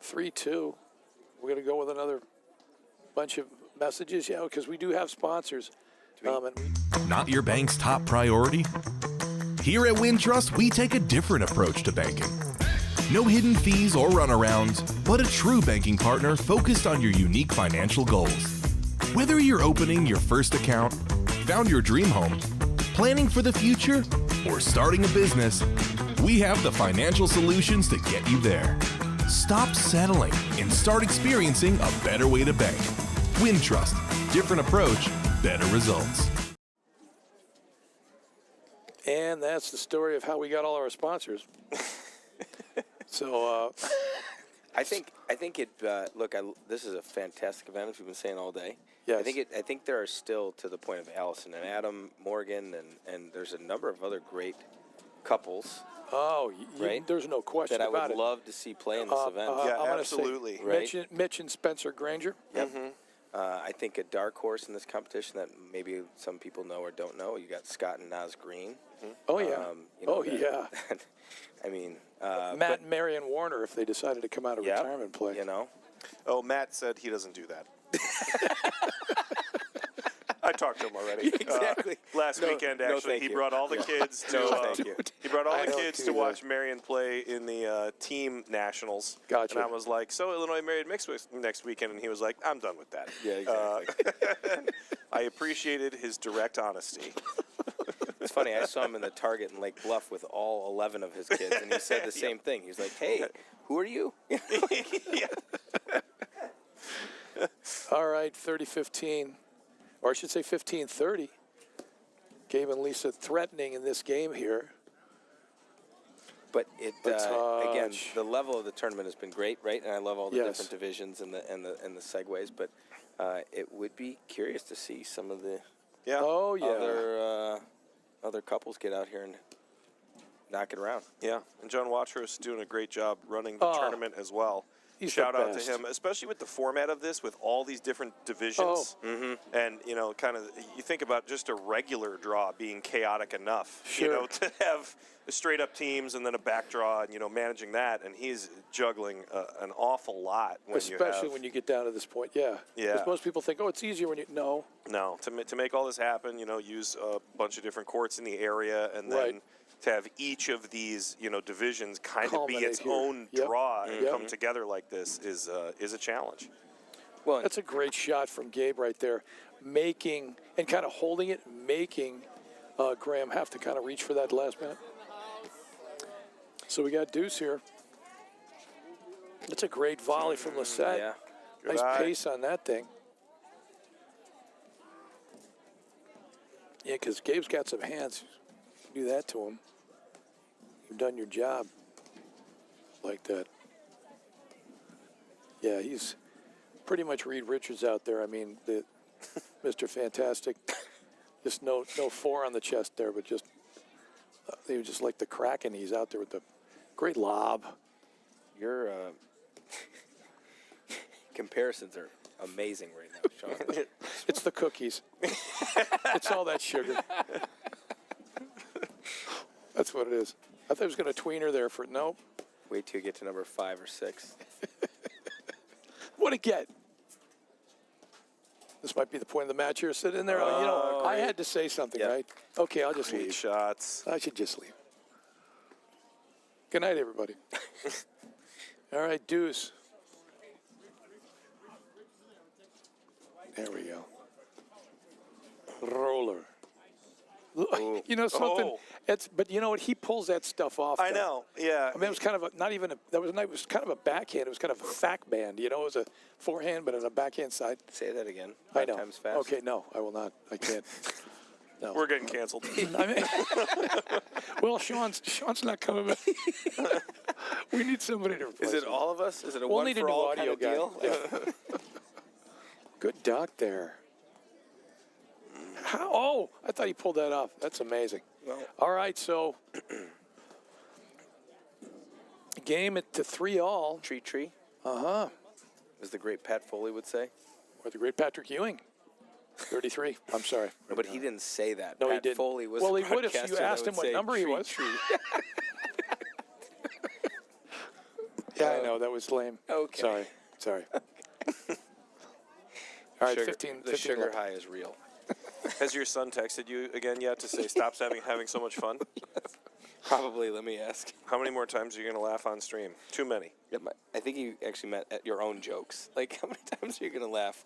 3-2. We're going to go with another bunch of messages, yeah, because we do have sponsors. And Not your bank's top priority? Here at Wintrust, we take a different approach to banking. No hidden fees or runarounds, but a true banking partner focused on your unique financial goals. Whether you're opening your first account, found your dream home, planning for the future, or starting a business, we have the financial solutions to get you there. Stop settling and start experiencing a better way to bank. Wintrust, different approach, better results. And that's the story of how we got all our sponsors. So, I think it. Look, this is a fantastic event, as we've been saying all day. Yes. I think there are still, to the point of Allison and Adam Morgan, and there's a number of other great couples right? there's no question that I about would it. love to see play in this event. Yeah, I'm gonna absolutely. Say Right? Mitch and Spencer Granger. I think a dark horse in this competition that maybe some people know or don't know. You got Scott and Naz Green. Oh, yeah. that- I mean, Matt and Marion Warner, if they decided to come out of yeah, retirement play. Oh, Matt said he doesn't do that. I talked to him already. Exactly. Last No, weekend, no, actually, thank he you. brought all the kids to. No, thank you. He brought all I the don't kids do to that. watch Marion play in the team nationals. Gotcha. And I was like, "So Illinois married mixed next weekend," and he was like, "I'm done with that." Yeah, exactly. I appreciated his direct honesty. It's funny. I saw him in the Target in Lake Bluff with all 11 of his kids, and he said the same thing. He was like, "Hey, who are you?" All right, 30-15, or I should say 15-30. Gabe and Lisa threatening in this game here. But it A again, touch. the level of the tournament has been great, right? And I love all the Yes. different divisions and the segues. But it would be curious to see some of the Yeah. Oh, yeah. other couples get out here and knock it around. Yeah, and John Watrous doing a great job running the tournament as well. He's Shout the out to best. him, especially with the format of this, with all these different divisions. And, you know, kind of, you think about just a regular draw being chaotic enough, you know, to have straight up teams and then a back draw and, you know, managing that. And he's juggling an awful lot when Especially when you get down to this point, yeah. Yeah. Because most people think, oh, it's easier when you, no. No, to make all this happen, you know, use a bunch of different courts in the area, and then Right. to have each of these, you know, divisions kind of be Culminate its here. own Yep. draw and Yep. come together like this is a challenge. Well, That's a great shot from Gabe right there, making and kind of holding it, making Graham have to kind of reach for that last minute. So we got Deuce here. That's a great volley from Lissette. yeah. Nice eye. pace on that thing. Yeah, because Gabe's got some hands. Do that to him. You've done your job like that. Yeah, he's pretty much Reed Richards out there. I mean, Mr. Fantastic. Just no 4 on the chest there, but just he was just like the Kraken. He's out there with the great lob. Your comparisons are amazing right now, Sean. It's the cookies. It's all that sugar. That's what it is. I thought I was going to tweener there for nope. Wait till you get to number 5 or 6. What a get. This might be the point of the match here. Sit in there. You know, I had to say something, Yep. right? Okay, I'll just Great leave. shots. I should just leave. Good night, everybody. All right, Deuce. There we go. Roller. You know something? Oh. But you know what? He pulls that stuff off. I though. know, yeah. I mean, it was kind of it was kind of a backhand. It was kind of a fact band. You know, it was a forehand, but on a backhand side. Say that again. I 5 know. times fast. Okay, no, I will not. I can't. No. We're getting canceled. I mean, well, Sean's not coming back. We need somebody to replace Is it him. all of us? Is it a We'll one need a for new all audio kind of deal? guy. Good duck there. How? Oh, I thought he pulled that off. That's amazing. Well, All right, so game it to 3-all. tree. Uh-huh. As the great Pat Foley would say. Or the great Patrick Ewing. 33. I'm sorry. But he didn't say that. No, Pat he didn't. Foley was Well, the he would if you broadcaster that asked him would what say number he tree, was. tree. Yeah, I know. That was lame. Okay. Sorry. All right, Sugar- 15. The 15 sugar left. high is real. Has your son texted you again yet to say stop having so much fun? Probably, let me ask. How many more times are you going to laugh on stream? Too many. I think you actually meant at your own jokes. Like, how many times are you going to laugh?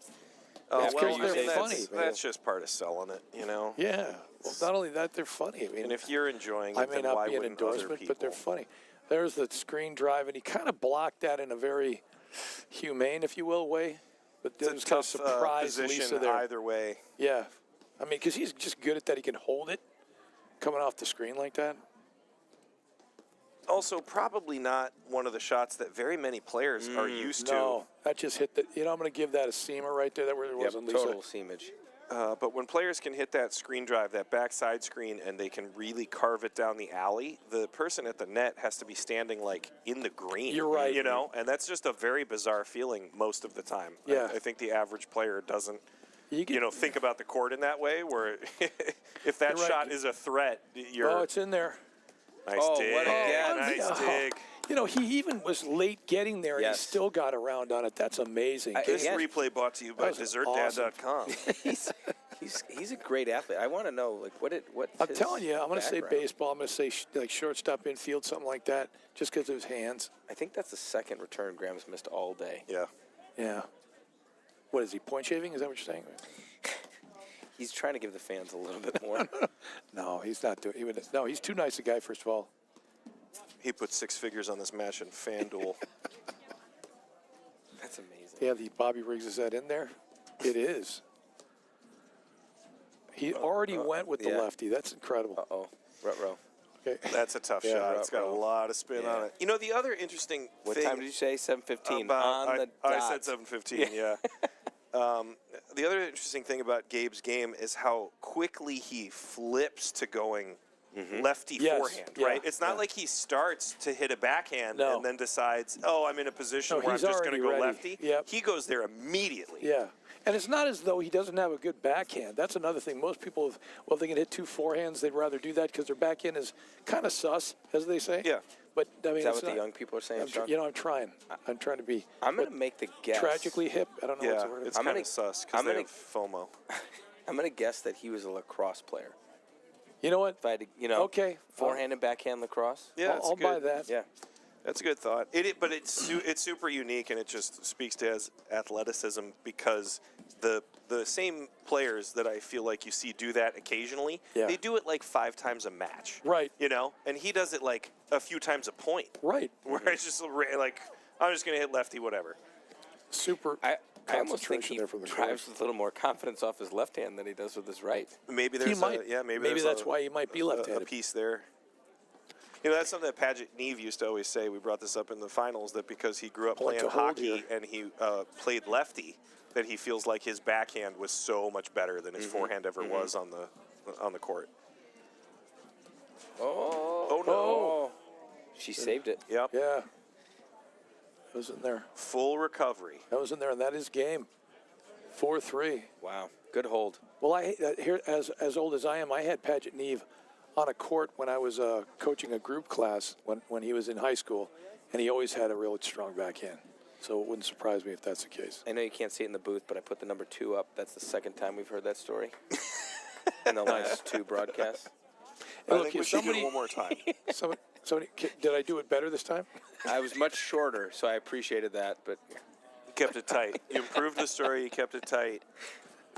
Oh, After well, you they're say that's, funny, man. that's just part of selling it, you know? Yeah. Well, not only that, they're funny. I mean, And if you're enjoying it, I may then why not be an wouldn't other endorsement, people? but they're funny. There's the screen drive, and he kind of blocked that in a very humane, if you will, way. But It's it a was kind of tough surprised position Lisa there. either way. Yeah. I mean, because he's just good at that. He can hold it coming off the screen like that. Also, probably not one of the shots that very many players are used to. No, that just hit the. You know, I'm going to give that a seamer right there. That where there was on Lisa. Total seamage. But when players can hit that screen drive, that backside screen, and they can really carve it down the alley, the person at the net has to be standing like in the green. You're right. You know, and that's just a very bizarre feeling most of the time. Yeah. I think the average player doesn't, You can, think about the court in that way. Where if that You're right. shot is a threat, you're oh, it's in there. nice Oh, dig. what a get. Nice Oh. dig. You know, he even was late getting there, and Yes. he still got around on it. That's amazing. This Again, replay brought to you by That was DessertDad.com. He's a great athlete. I want to know, like, what I'm his telling you, I'm going to say background? baseball. I'm going to say like shortstop, infield, something like that, just because of his hands. I think that's the second return Graham's missed all day. Yeah. Yeah. What is he, point shaving? Is that what you're saying? He's trying to give the fans a little bit more. No, he's not doing. No, he's too nice a guy. First of all. He put 6 figures on this match in FanDuel. That's amazing. Yeah, the Bobby Riggs, is that in there? It is. He already went with the yeah. lefty. That's incredible. Uh-oh. Ruh-roh. Okay. That's a tough Yeah, shot. rough, It's got a rough. lot of spin on Yeah. it. You know, the other interesting What thing time did you say? 7:15 about on the I dot. said 7:15. Yeah. The other interesting thing about Gabe's game is how quickly he flips to going lefty Yes, forehand. yeah, Right. It's not yeah. like he starts to hit a backhand No. and then decides, oh, I'm in a position No, where I'm he's just going to already go ready. lefty. Yep. He goes there immediately. Yeah. And it's not as though he doesn't have a good backhand. That's another thing. Most people, if they can hit 2 forehands, they'd rather do that because their backhand is kind of sus, as they say. Yeah. But, I mean, Is that it's what the not- young people are saying, I'm tr- Sean? you know, I'm trying. I'm trying to be I'm going to make the guess. tragically hip. I don't know what's Yeah. the word. It's I'm kind gonna- of sus because I'm they gonna- have FOMO. I'm going to guess that he was a lacrosse player. You know what? If I had to, Okay. forehand and backhand lacrosse. Yeah, it's I'll good. buy that. Yeah. That's a good thought. But it's super unique, and it just speaks to his athleticism because the same players that I feel like you see do that occasionally, Yeah. they do it like 5 times a match. Right. You know, and he does it like a few times a point. Right. Where it's just like I'm just gonna hit lefty, whatever. Super I almost think concentration he there from the drives course. with a little more confidence off his left hand than he does with his right. Maybe He there's might. maybe Maybe there's that's why he might be a left-handed. piece there. You know, that's something that Paget Neve used to always say. We brought this up in the finals that because he grew up Point playing to hold hockey here. and he played lefty, that he feels like his backhand was so much better than his forehand ever was on the court. Oh no! Oh. She saved it. Yep. Yeah. That was in there. Full recovery. That was in there, and that is game. 4-3. Wow. Good hold. Well, here as old as I am, I had Paget Neve on a court when I was coaching a group class when he was in high school, and he always had a really strong backhand. So it wouldn't surprise me if that's the case. I know you can't see it in the booth, but I put the number 2 up. That's the second time we've heard that story in the last 2 broadcasts. I Look, think we if should do somebody- it one more time. Somebody, did I do it better this time? I was much shorter, so I appreciated that. But You kept it tight. You improved the story. You kept it tight.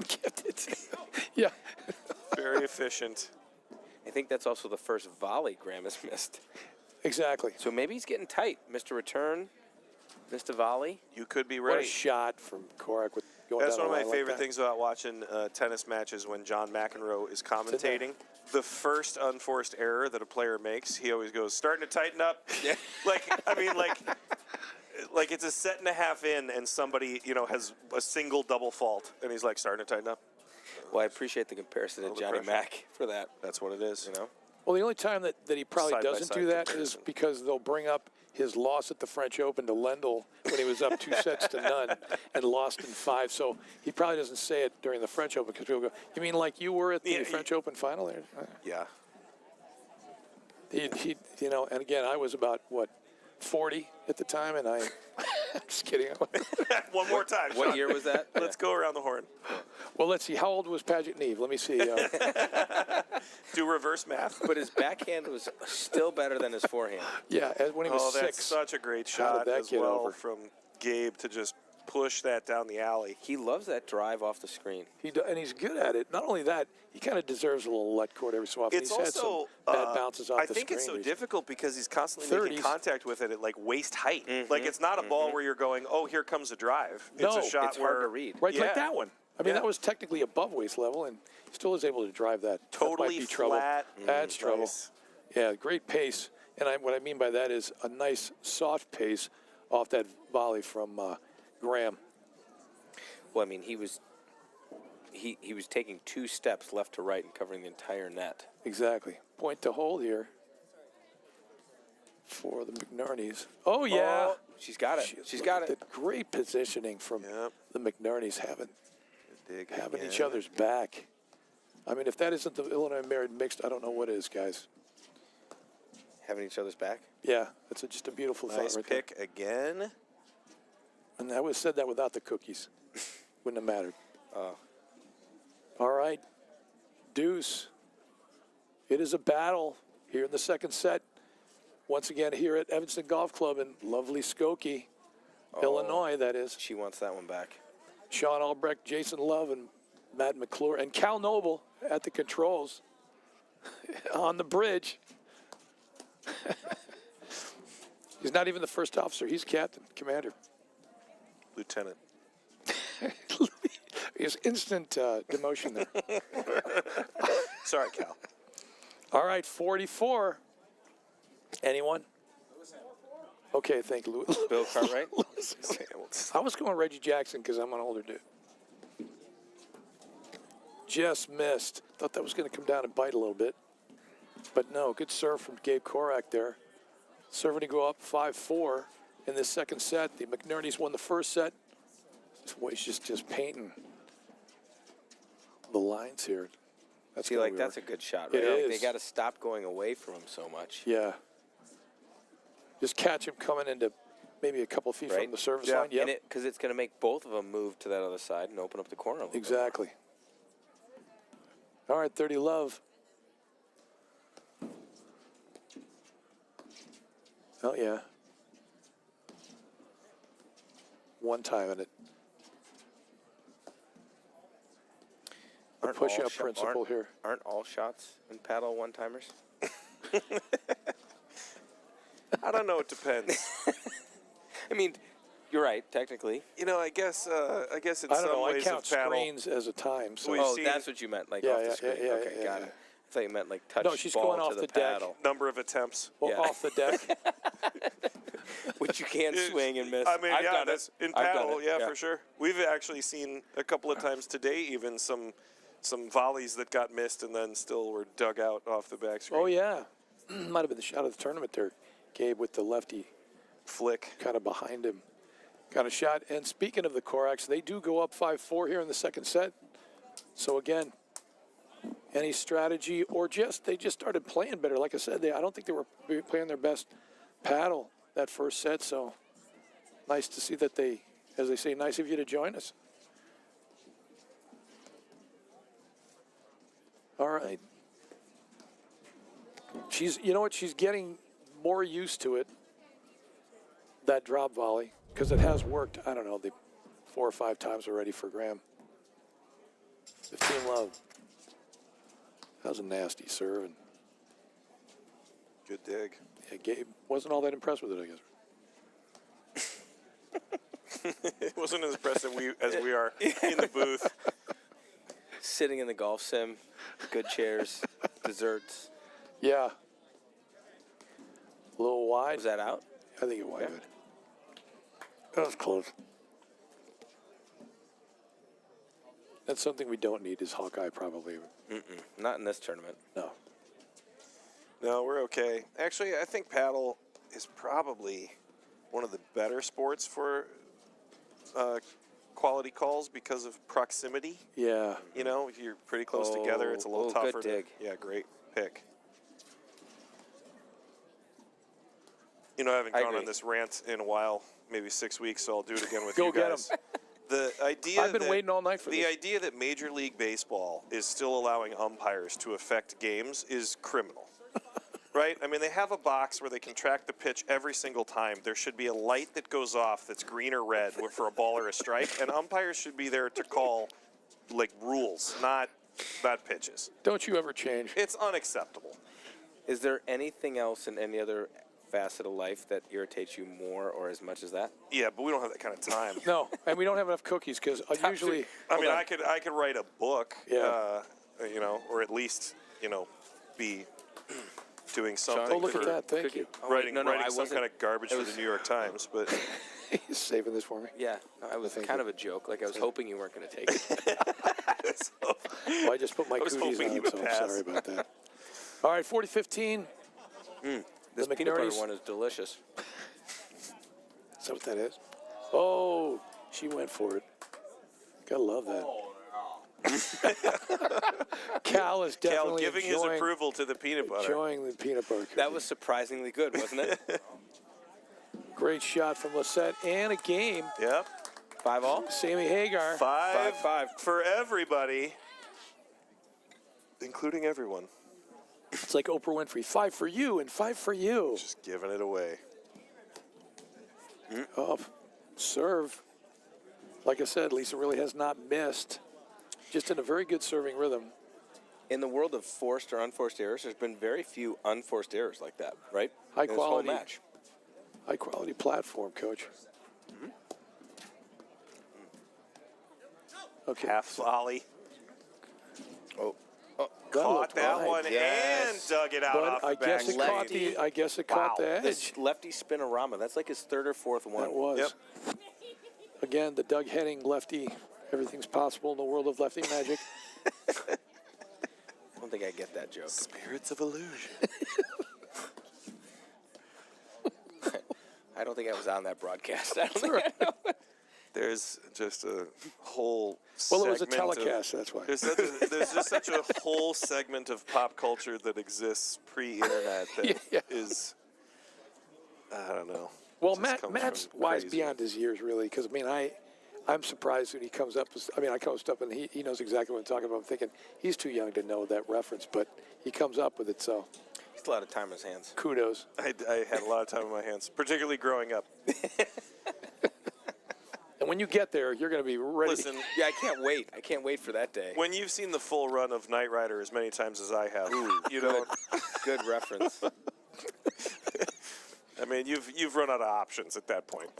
Kept it. Yeah. Very efficient. I think that's also the first volley Graham has missed. Exactly. So maybe he's getting tight. Missed a return, missed a volley. You could be What a right. shot from Korak with going That's down one of the my line like favorite that. things about watching tennis matches when John McEnroe is commentating. The first unforced error that a player makes, he always goes, starting to tighten up. Yeah. Like it's a set and a half in, and somebody, has a single double fault, and he's like, starting to tighten up. Well, I appreciate the comparison to the Johnny pressure. Mack for that. That's what it is. Well, the only time that he probably Side by doesn't side do that comparison. is because they'll bring up his loss at the French Open to Lendl when he was up 2-0 and lost in 5. So he probably doesn't say it during the French Open because people go, "You mean like you were at the Yeah, French Open final?" There, Yeah. he, and again, I was about 40 at the time, and I'm just kidding. One more time. What Sean. year was that? Let's go around the horn. Well, let's see. How old was Paget Neve? Let me see. Do reverse math. But his backhand was still better than his forehand. Yeah, when he was Oh, 6. that's such a great How did shot that as get well over? from Gabe to just push that down the alley. He loves that drive off the screen. And he's good at it. Not only that, he kind of deserves a little let court every so often. It's he's had also some bad bounces off I the think screen. it's so He's- difficult because he's constantly making 30s. contact with it at like waist height. Like it's not a ball where you're going, oh, here comes a drive. It's No, a shot it's where hard to read. Right, Yeah. like that one. I mean, Yeah. that was technically above waist level, and he still is able to drive that. That Totally might be trouble. flat. That's trouble. Nice. Yeah, great pace. And what I mean by that is a nice soft pace off that volley from Graham. Well, I mean, he was taking 2 steps left to right and covering the entire net. Exactly. Point to hold here for the McNernys. Oh, yeah. Oh, she's got it. She's Look got at it. that great positioning from Yep. the McNernys having Dig each again. other's back. I mean, if that isn't the Illinois married mixed, I don't know what is, guys. Having each other's back. Yeah, that's just a beautiful Nice thought right pick again. there. And I would have said that without the cookies. Wouldn't have mattered. All right, deuce. It is a battle here in the second set. Once again, here at Evanston Golf Club in lovely Skokie, Illinois, that is. She wants that one back. Sean Albrecht, Jason Love, and Matt McClure, and Cal Noble at the controls on the bridge. He's not even the first officer. He's captain, commander. Lieutenant. He's instant demotion there. Sorry, Cal. All right, 44. Anyone? Okay, thank you, Lewis. Bill Cartwright. I was going Reggie Jackson because I'm an older dude. Just missed. Thought that was going to come down and bite a little bit. But no, good serve from Gabe Korak there. Serving to go up 5-4 in this second set. The McNerney's won the first set. This boy's just painting the lines here. That's See, like, that's a good shot, right? It Like, is. they got to stop going away from him so much. Yeah. Just catch him coming into maybe a couple feet Right. from the service Yeah. line. Yep. Because it's going to make both of them move to that other side and open up the corner a little bit. Exactly. All right, 30 love. Oh, yeah. One time in it. Aren't Push all up sho- principle aren't- here. Aren't all shots in paddle one-timers? I don't know. It depends. I mean, you're right, technically. You know, I guess in I don't some know. I ways count of paddle. screens as a time. So We've Oh, seen- that's what you meant, like Yeah, off yeah, the screen. yeah, Okay, yeah, got yeah. it. I thought you meant like touch No, she's ball going to off the the deck. paddle, Number of attempts. well, yeah. off the deck. which you can't swing and miss. I mean, I've yeah, done that's it. in I've done paddle, it, yeah, for sure. We've actually seen a couple of times today, even some volleys that got missed and then still were dug out off the back screen. Oh, yeah. Might have been the shot of the tournament there. Gabe with the lefty Flick. kind of behind him. Got a shot. And speaking of the Koraks, they do go up 5-4 here in the second set. So, again, any strategy or just they just started playing better. Like I said, I don't think they were playing their best paddle that first set. So, nice to see that they, as they say, nice of you to join us. All right. You know what? She's getting more used to it, that drop volley, because it has worked, I don't know, 4 or 5 times already for Graham. 15 love. That was a nasty serve. And Good dig. yeah, Gabe wasn't all that impressed with it, I guess. It wasn't as impressive as we are in the booth. Sitting in the golf sim, good chairs, desserts. Yeah. A little wide. Was that out? I think it wide. Good. That was close. That's something we don't need is Hawkeye probably. Not in this tournament. No. No, we're okay. Actually, I think paddle is probably one of the better sports for quality calls because of proximity. Yeah. You know, if you're pretty close together, it's a little good tougher. dig. Yeah, great pick. You know, I haven't I gone agree. on this rant in a while, maybe 6 weeks, so I'll do it again with Go you get 'em. guys. The idea I've been that- waiting all night for the this. idea that Major League Baseball is still allowing umpires to affect games is criminal. Right? I mean, they have a box where they can track the pitch every single time. There should be a light that goes off that's green or red for a ball or a strike, and umpires should be there to call, like, rules, not pitches. Don't you ever change. It's unacceptable. Is there anything else in any other facet of life that irritates you more or as much as that? Yeah, but we don't have that kind of time. No, and we don't have enough cookies because usually. I mean, I could write a book, Yeah. you know, or at least, you know, be doing Sean, something. Oh, look for at that. Thank you. Writing, no, writing I some wasn't- kind of garbage for the New York Times, but He's saving this for me. Yeah, no, I was Thank kind you. of a joke. Like I was hoping you weren't going to take it. Well, I just put my was cookies hoping on you it, would so I'm pass. sorry about that. All right, 40-15. This The peanut butter McNerney's- one is delicious. Is that what that is? Oh, she went for it. Gotta love that. Cal is Cal definitely giving his enjoying, approval to the peanut butter. enjoying the peanut butter cookie. That was surprisingly good, wasn't it? Great shot from Lissette and a game. Yep. 5-all? Sammy Hagar. 5 for everybody, including everyone. It's like Oprah Winfrey. 5 for you and 5 for you. Just giving it away. Oh, serve. Like I said, Lisa really has not missed. Just in a very good serving rhythm. In the world of forced or unforced errors, there's been very few unforced errors like that, right? High In this whole quality. match. High quality platform, Coach. Okay. Half volley. Oh, That Caught looked that wide. one. one and dug it out But off I the back. guess it caught screen. I guess it caught the edge. This lefty spinorama. That's like his third or fourth one. That was. Yep. Again, the Doug Henning lefty. Everything's possible in the world of lefty magic. I don't think I get that joke. Spirits of illusion. I don't think I was on that broadcast. I don't think I know. There's just a whole Well, it was a segment of- telecast, that's why. There's just such a whole segment of pop culture that exists pre-internet that is, I don't know. Well, just comes Matt's from wise crazy. beyond his years, really, because, I mean, I'm surprised when he comes up. I coached up, and he knows exactly what I'm talking about. I'm thinking he's too young to know that reference, but he comes up with it, so He's a lot of time in his hands. kudos. I had a lot of time in my hands, particularly growing up. And when you get there, you're going to be ready. Listen, Yeah, I can't wait. I can't wait for that day. when you've seen the full run of Knight Rider as many times as I have, you Good, know, good reference. I mean, you've run out of options at that point.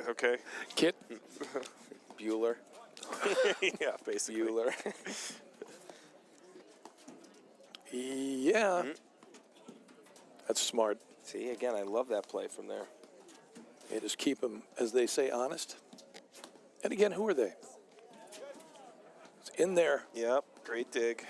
Okay? Kit, Bueller. Yeah, basically. Bueller. yeah. That's smart. See, again, I love that play from there. You just keep them, as they say, honest. And again, who are they? It's in there. Yep, great dig.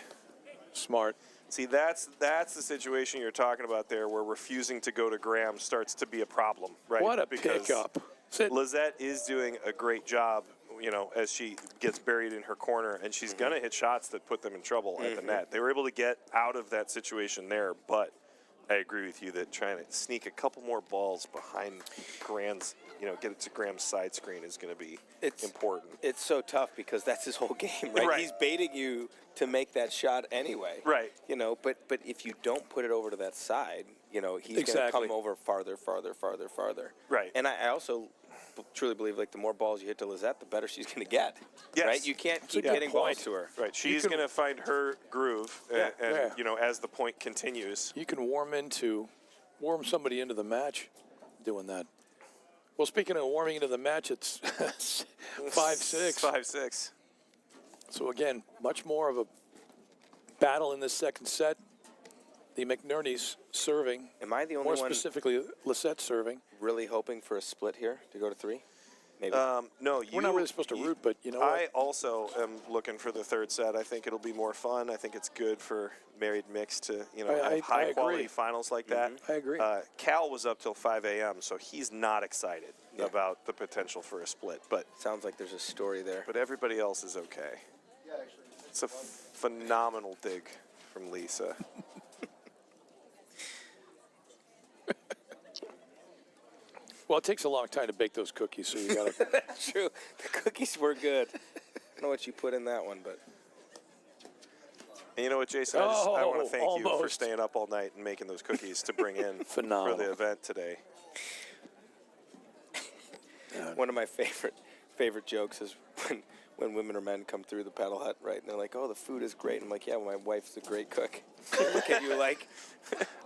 Smart. See, that's the situation you're talking about there, where refusing to go to Graham starts to be a problem, right? What a Because pickup. Sit. Lizette is doing a great job, you know, as she gets buried in her corner, and she's going to hit shots that put them in trouble at the net. They were able to get out of that situation there, but I agree with you that trying to sneak a couple more balls behind Graham's, you know, get it to Graham's side screen is going to be important. It's so tough because that's his whole game, right? Right. He's baiting you to make that shot anyway. Right. You know, but if you don't put it over to that side, you know, he's going to Exactly. come over farther. Right. And I also truly believe, like, the more balls you hit to Lizette, the better she's going to get. Yes. Right? You can't keep good hitting balls point. to her. Right, she's can- going to find her groove, and Yeah. you know, as the point continues. You can warm somebody into the match doing that. Well, speaking of warming into the match, it's 5-6. 5-6. So again, much more of a battle in this second set. The McNerney's serving, Am I the more only one specifically Lisette serving. really hoping for a split here to go to 3? Maybe. No, We're not really supposed to root, but you know what? I also am looking for the third set. I think it'll be more fun. I think it's good for married mix to, you know, I have high quality agree. finals like that. I agree. Cal was up till 5 a.m., so he's not excited about the potential for a split. But Sounds like there's a story there. everybody else is okay. It's a phenomenal dig from Lisa. Well, it takes a long time to bake those cookies, so you got to. That's true. The cookies were good. I don't know what you put in that one, but And you know what, Jason? I want to thank you for almost. staying up all night and making those cookies to bring in for Phenomenal. the event today. one of my favorite jokes is when women or men come through the paddle hut, right? And they're like, "Oh, the food is great." I'm like, "Yeah, well, my wife's a great cook." They look at you like,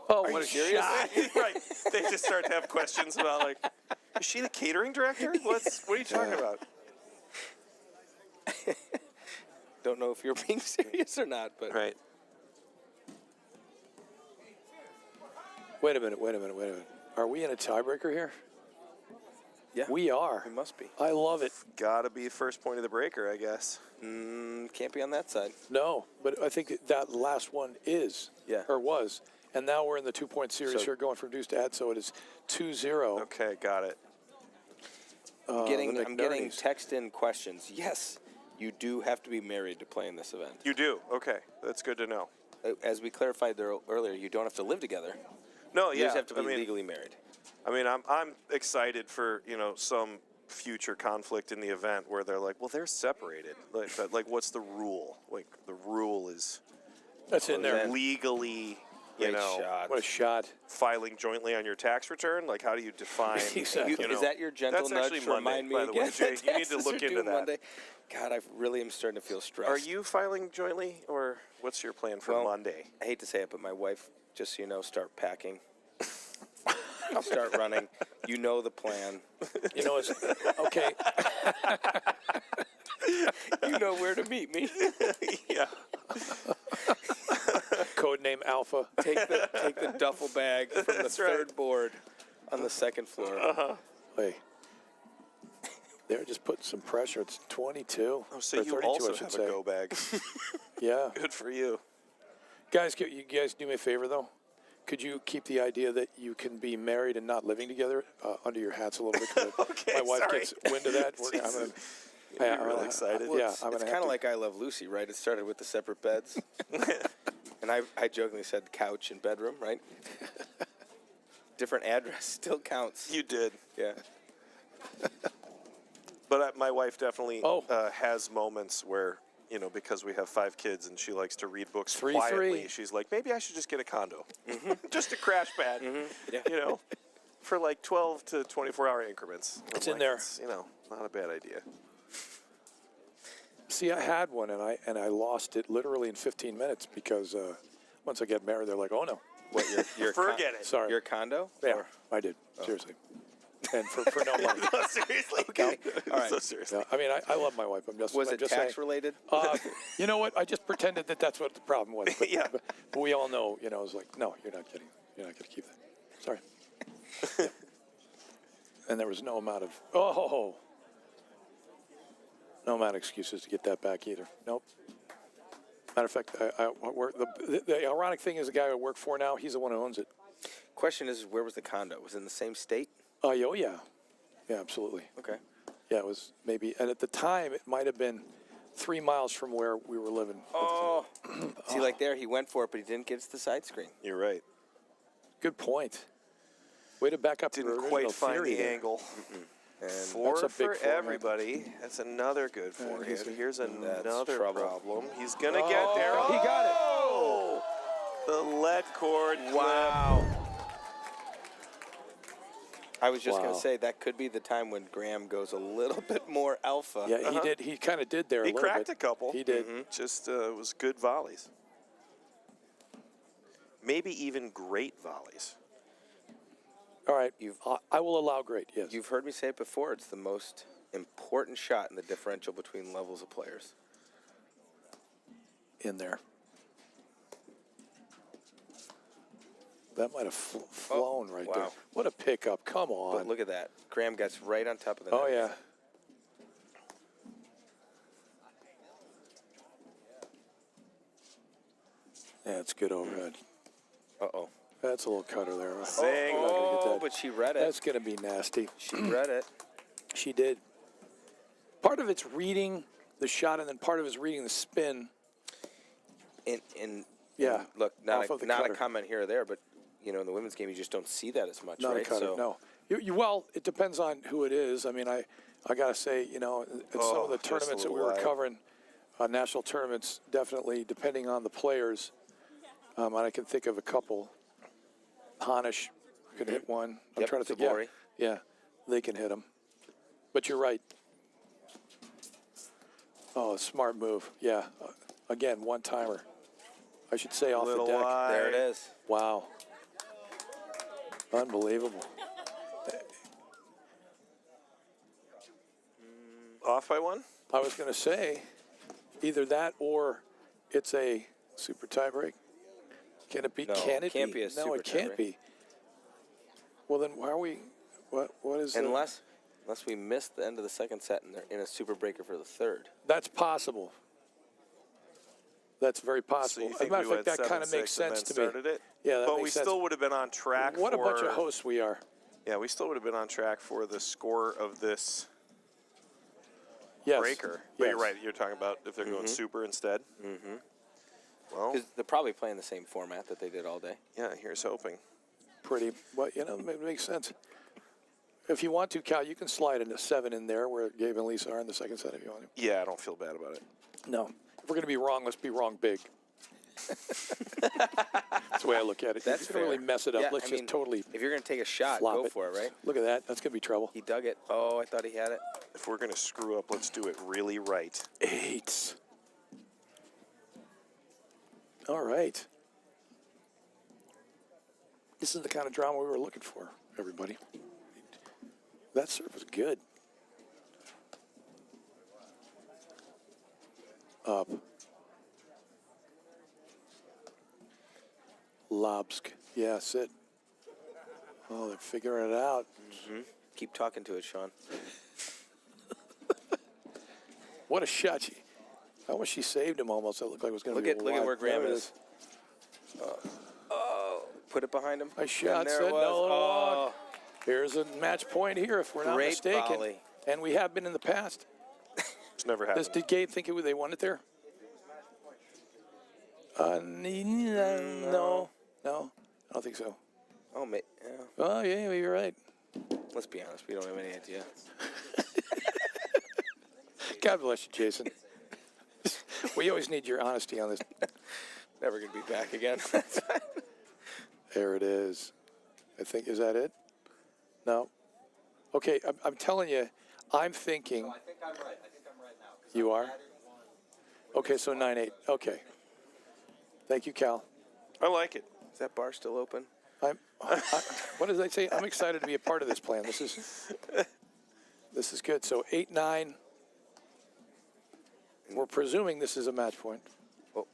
Oh, "Are what you a serious?" shot. Right. They just start to have questions about, like, is she the catering director? What are you talking about? Don't know if you're being serious or not, but Right. Wait a minute. Are we in a tiebreaker here? yeah, We are. we must be. I love it. Gotta be first point of the breaker, I guess. Can't be on that side. No, but I think that last one is. Yeah. Or was. And now we're in the 2-point series So- here going from deuce to add, so it is 2-0. Okay, got it. I'm the getting McNerney's. text in questions. Yes, you do have to be married to play in this event. You do? Okay. That's good to know. As we clarified there earlier, you don't have to live together. No, You yeah. just have to be I mean, legally married. I'm excited for, you know, some future conflict in the event where they're like, well, they're separated. Like what's the rule? Like, the rule is That's in there. legally, you Great know, shot. What a shot. filing jointly on your tax return. Like, how do you define? Exactly. You know, Is that your gentle that's nudge actually to Monday, remind me by the way, again? Jay. that You need to taxes look are into due that. Monday? God, I really am starting to feel stressed. Are you filing jointly, or what's your plan for Well, Monday? I hate to say it, but my wife, just so you know, start packing. Start running. You know the plan. You know, it's okay. You know where to meet me. Yeah. Code name alpha. Take the duffel bag from the That's right. third board on the second floor. Hey, they're just putting some pressure. It's 22. Oh, so or you 32, also I should have say. a go bag. Yeah. Good for you. Guys, you guys do me a favor, though? Could you keep the idea that you can be married and not living together under your hats a little bit? 'Cause Okay, my wife sorry. gets wind of that. I'm Jesus. gonna, You're real excited. Well, yeah, it's I'm gonna kind have of to. like I Love Lucy, right? It started with the separate beds. And I jokingly said couch and bedroom, right? Different address still counts. You did. Yeah. But my wife definitely Oh. has moments where, because we have 5 kids and she likes to read books 3-3. quietly, she's like, maybe I should just get a condo. Just a crash pad, Yeah. for like 12 to 24-hour increments. It's I'm in like, there. It's, not a bad idea. See, I had one, and I lost it literally in 15 minutes because once I get married, they're like, oh, no. What, your Forget it. Sorry. Your condo? Yeah, Or- I did. Seriously. And for no money. No, seriously? Okay. All right. So seriously. Yeah, I mean, I love my wife. I'm just, Was I'm it just tax saying. related? You know what? I just pretended that that's what the problem was. But, Yeah. but we all know, it was like, no, you're not getting it. You're not going to keep that. Sorry. Yeah. And there was no amount of, no amount of excuses to get that back either. Nope. Matter of fact, I work, the ironic thing is the guy I work for now, he's the one who owns it. Question is, where was the condo? Was it in the same state? Oh, yeah. Yeah, absolutely. Okay. Yeah, it was maybe, and at the time, it might have been 3 miles from where we were living. Oh. See, like there, he went for it, but he didn't get to the side screen. You're right. Good point. Way to back up Didn't your quite original find theory the there. angle. And Four That's a big for forehand. everybody. That's another good forehand. Here's another trouble. problem. He's going to get there. He got it. Oh! The lead cord clip. wow. I was just going Wow. to say that could be the time when Graham goes a little bit more alpha. Yeah, he did. He kind of did there. He a little cracked bit. a couple. He did. Just it was good volleys. Maybe even great volleys. All right. I will allow great. Yes. You've heard me say it before. It's the most important shot in the differential between levels of players. in there. That might have flown right there. wow. What a pickup. Come But on. look at that. Graham gets right on top of the Oh, net. yeah. Yeah, it's good overhead. Uh-oh. That's a little cutter there. Zing. I'm not gonna get Oh, that. but she read it. That's going to be nasty. She read it. She did. Part of it's reading the shot, and then part of it's reading the spin. Yeah, Look, off of the not a cutter. comment here or there, but in the women's game, you just don't see that as much, Not right? a cutter, no. Well, it depends on who it is. I mean, I got to say, at some of the just a tournaments that we little were wide. covering, national tournaments, definitely, depending on the players, and I can think of a couple. Hanish could hit one. I'm Yep, trying to think. Zabori. Yeah, they can hit them. But you're right. Oh, smart move. Yeah. Again, one-timer. I should say off the Little deck. wide. There it is. Wow. Unbelievable. Off by one? I was going to say either that or it's a super tie break. Can it be? No, Can it can't be? be a No, super it can't tie-break. be. Well, then why are we? What is? Unless we miss the end of the second set and they're in a super breaker for the third. That's possible. That's very So possible. you As a think matter we of fact, went that kind of 7-6 makes and sense then to me. started it? Yeah, that but makes we sense. still would have been on track What for... a bunch of hosts we are. Yeah, we still would have been on track for the score of this Yes. breaker. But Yes. you're right. You're talking about if they're going super instead. Mm-hmm. Well, Because they're probably playing the same format that they did all day. yeah, here's hoping. Pretty. Well, it makes sense. If you want to, Cal, you can slide a 7 in there where Gabe and Lisa are in the second set if you want to. Yeah, I don't feel bad about it. No. If we're going to be wrong, let's be wrong big. That's the way I look at it. That's If you're going to fair. really mess it up, Yeah, let's I just mean, totally If you're going to take a shot, flop go it. for it, right? Look at that. That's going to be trouble. He dug it. Oh, I thought he had it. If we're going to screw up, let's do it really right. 8. All right. This is the kind of drama we were looking for, everybody. That serve was good. Up. Lobsk. Yeah, sit. Oh, they're figuring it out. Keep talking to it, Sean. What a shot. How much she saved him almost. It looked like it was going to be Look at where Graham There it is. Put it behind him. Nice shot, And there set, it was. no little Oh, walk. Here's a match point here, if we're not Great mistaken. volley. And we have been in the past. It's never happened. Did Gabe think they won it there? No. No, I don't think so. oh, yeah. Oh, yeah, you're right. Let's be honest. We don't have any idea. God bless you, Jason. We always need your honesty on this. Never going to be back again. There it is. I think, is that it? No. Okay, I'm telling you, I'm thinking. I think I'm right. Now. You are? Okay, so 9-8. Okay. Thank you, Cal. I like it. Is that bar still open? What did I say? I'm excited to be a part of this plan. This is good. So 8-9. We're presuming this is a match point. Oh,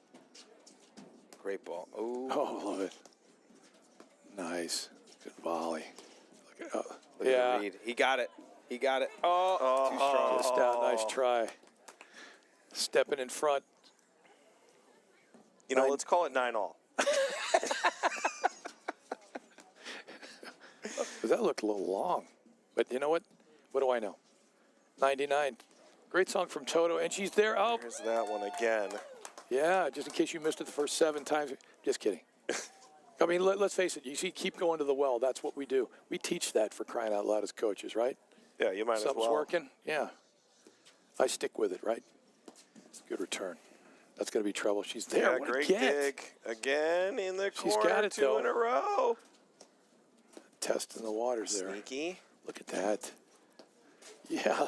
great ball. Oh, love it. Nice. Good volley. Look at, Look at the read. He got it. He got it. Oh, too strong. Just down. Nice try. Stepping in front. You know, let's call it 9-all. That looked a little long. But you know what? What do I know? 99. Great song from Toto. And she's there. Oh, Here's that one again. yeah. Just in case you missed it the first 7 times. Just kidding. I mean, let's face it. You see, keep going to the well. That's what we do. We teach that, for crying out loud, as coaches, right? Yeah, you might Something's as well. working. Yeah. I stick with it, right? Good return. That's going to be trouble. She's there. Yeah, What a great get. dig. Again in the She's corner. got it, 2 though. in a row. Testing the waters there. Sneaky. Look at that. Yeah.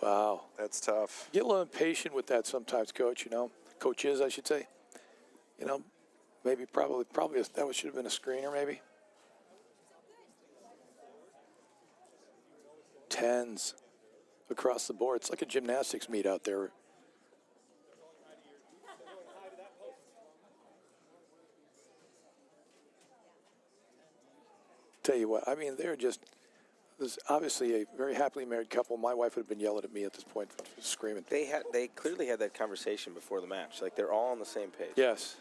Wow. That's tough. Get a little impatient with that sometimes, Coach, you know. Coaches, I should say. You know, maybe probably that should have been a screener, maybe. 10s across the board. It's like a gymnastics meet out there. Tell you what, I mean, there's obviously a very happily married couple. My wife would have been yelling at me at this point for screaming. They clearly had that conversation before the match. Like, they're all on the same page. Yes.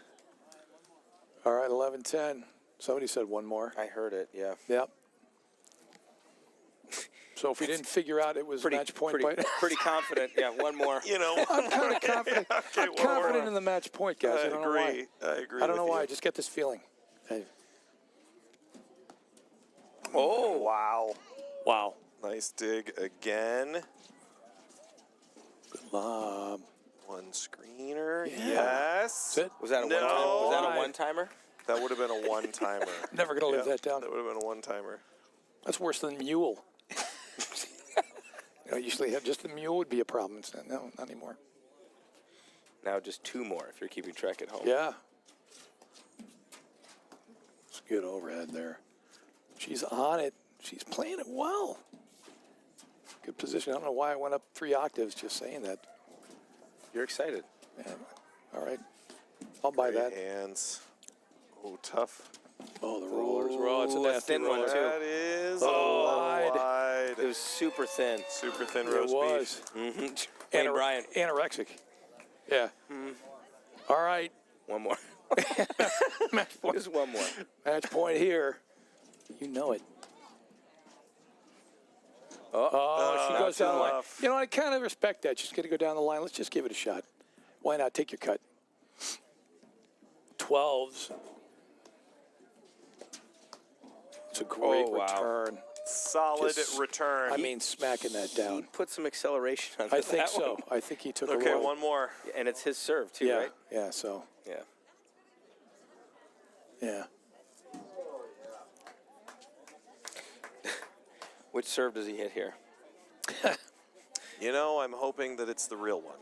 All right, 11-10. Somebody said one more. I heard it, yeah. Yep. So if we didn't figure out it was match point by pretty confident. Yeah, one more. You know, I'm kind of confident. Okay, I'm one confident more. in the match point, guys. I don't know why. I agree. I don't know with why. I you. just get this feeling. Hey. Oh, wow. Wow. Nice dig again. Good lob. One screener. Yeah. Yes. That's it. Was that a No. one-timer? Was that a Right. one-timer? That would have been a one-timer. Never going to live that down. That would have been a one-timer. That's worse than mule. You know, usually just the mule would be a problem. No, not anymore. Now just 2 more if you're keeping track at home. Yeah. It's good overhead there. She's on it. She's playing it well. Good position. I don't know why I went up 3 octaves just saying that. You're excited. Yeah. All right. I'll buy Great that. hands. Oh, tough. Oh, the rollers. It's a Ooh, nasty thin one, roller. too. That is Oh, a wide. It was super thin. Super thin It roast was. beef. Wayne Bryan. Anorexic. Yeah. All right. One more. Match point. Just one more. Match point here. You know it. Oh, she not goes down the line. enough. You know, I kind of respect that. She's going to go down the line. Let's just give it a shot. Why not? Take your cut. 12s. It's a great Oh, wow. return. Solid Just- return. I mean, smacking that He down. put some acceleration on I that think so. one. I think he took okay, a roll. one more. And it's his serve, too, Yeah. right? Yeah, so, Yeah. yeah. Which serve does he hit here? You know, I'm hoping that it's the real one.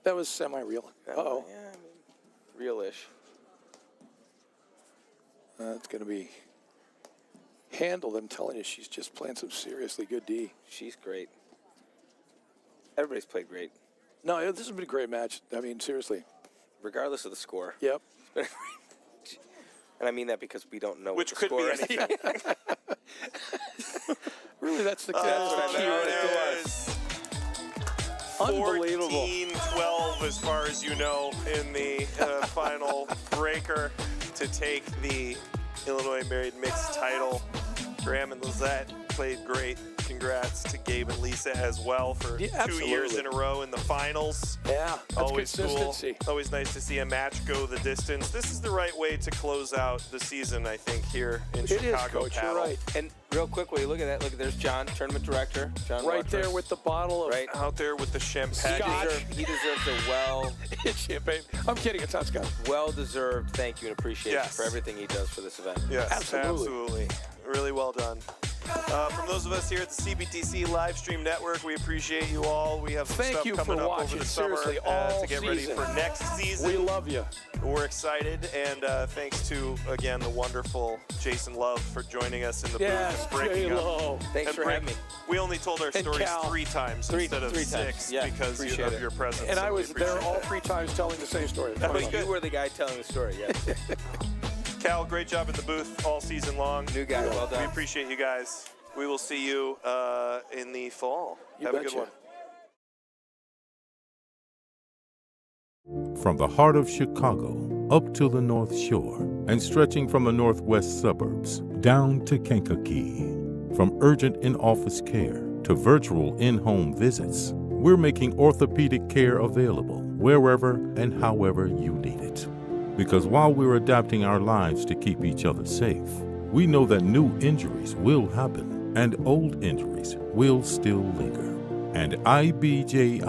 That was semi-real. Uh-oh. Yeah, I mean, real-ish. It's going to be handled. I'm telling you, she's just playing some seriously good D. She's great. Everybody's played great. No, this has been a great match. I mean, seriously. regardless of the score. Yep. And I mean that because we don't know Which what the could score be is. anything. Really, that's the key There right there. it is. Unbelievable. 14-12 as far as you know in the final breaker to take the Illinois Married Mixed title. Graham and Lizette played great. Congrats to Gabe and Lisa as well for 2 years absolutely. in a row in the finals. Yeah, that's Always consistency. cool. Always nice to see a match go the distance. This is the right way to close out the season, I think, here in It Chicago. is, Coach. Paddle. You're right. And real quick, while you look at that, look, there's John, tournament director. John Right there Waters. with the bottle of Right. Out there with the champagne. He deserves a champagne. I'm kidding. It's not Scott. well-deserved thank you and appreciation Yes. for everything he does for this event. Yes, Absolutely. Really well done. From those of us here at the CPTC Livestream Network, we appreciate you all. We have some Thank stuff you coming for up watching, over the summer seriously, all to get ready season. for next season. We love you. We're excited, and thanks to, again, the wonderful Jason Love for joining us in the Yes, booth and breaking up. J-Lo. Thanks and for having me. We only told our And stories Cal. 3 times instead of three times. 6 Yeah, because appreciate of it. your presence. And so I we was there appreciate all that. 3 times telling the same story. That was But good. you were the guy telling the story, yeah. Cal, great job in the booth all season long. New guy, well We done. appreciate you guys. We will see you in the fall. You Have a good betcha. one. From the heart of Chicago up to the North Shore and stretching from the northwest suburbs down to Kankakee. From urgent in-office care to virtual in-home visits, we're making orthopedic care available wherever and however you need it. Because while we're adapting our lives to keep each other safe, we know that new injuries will happen and old injuries will still linger. And IBJI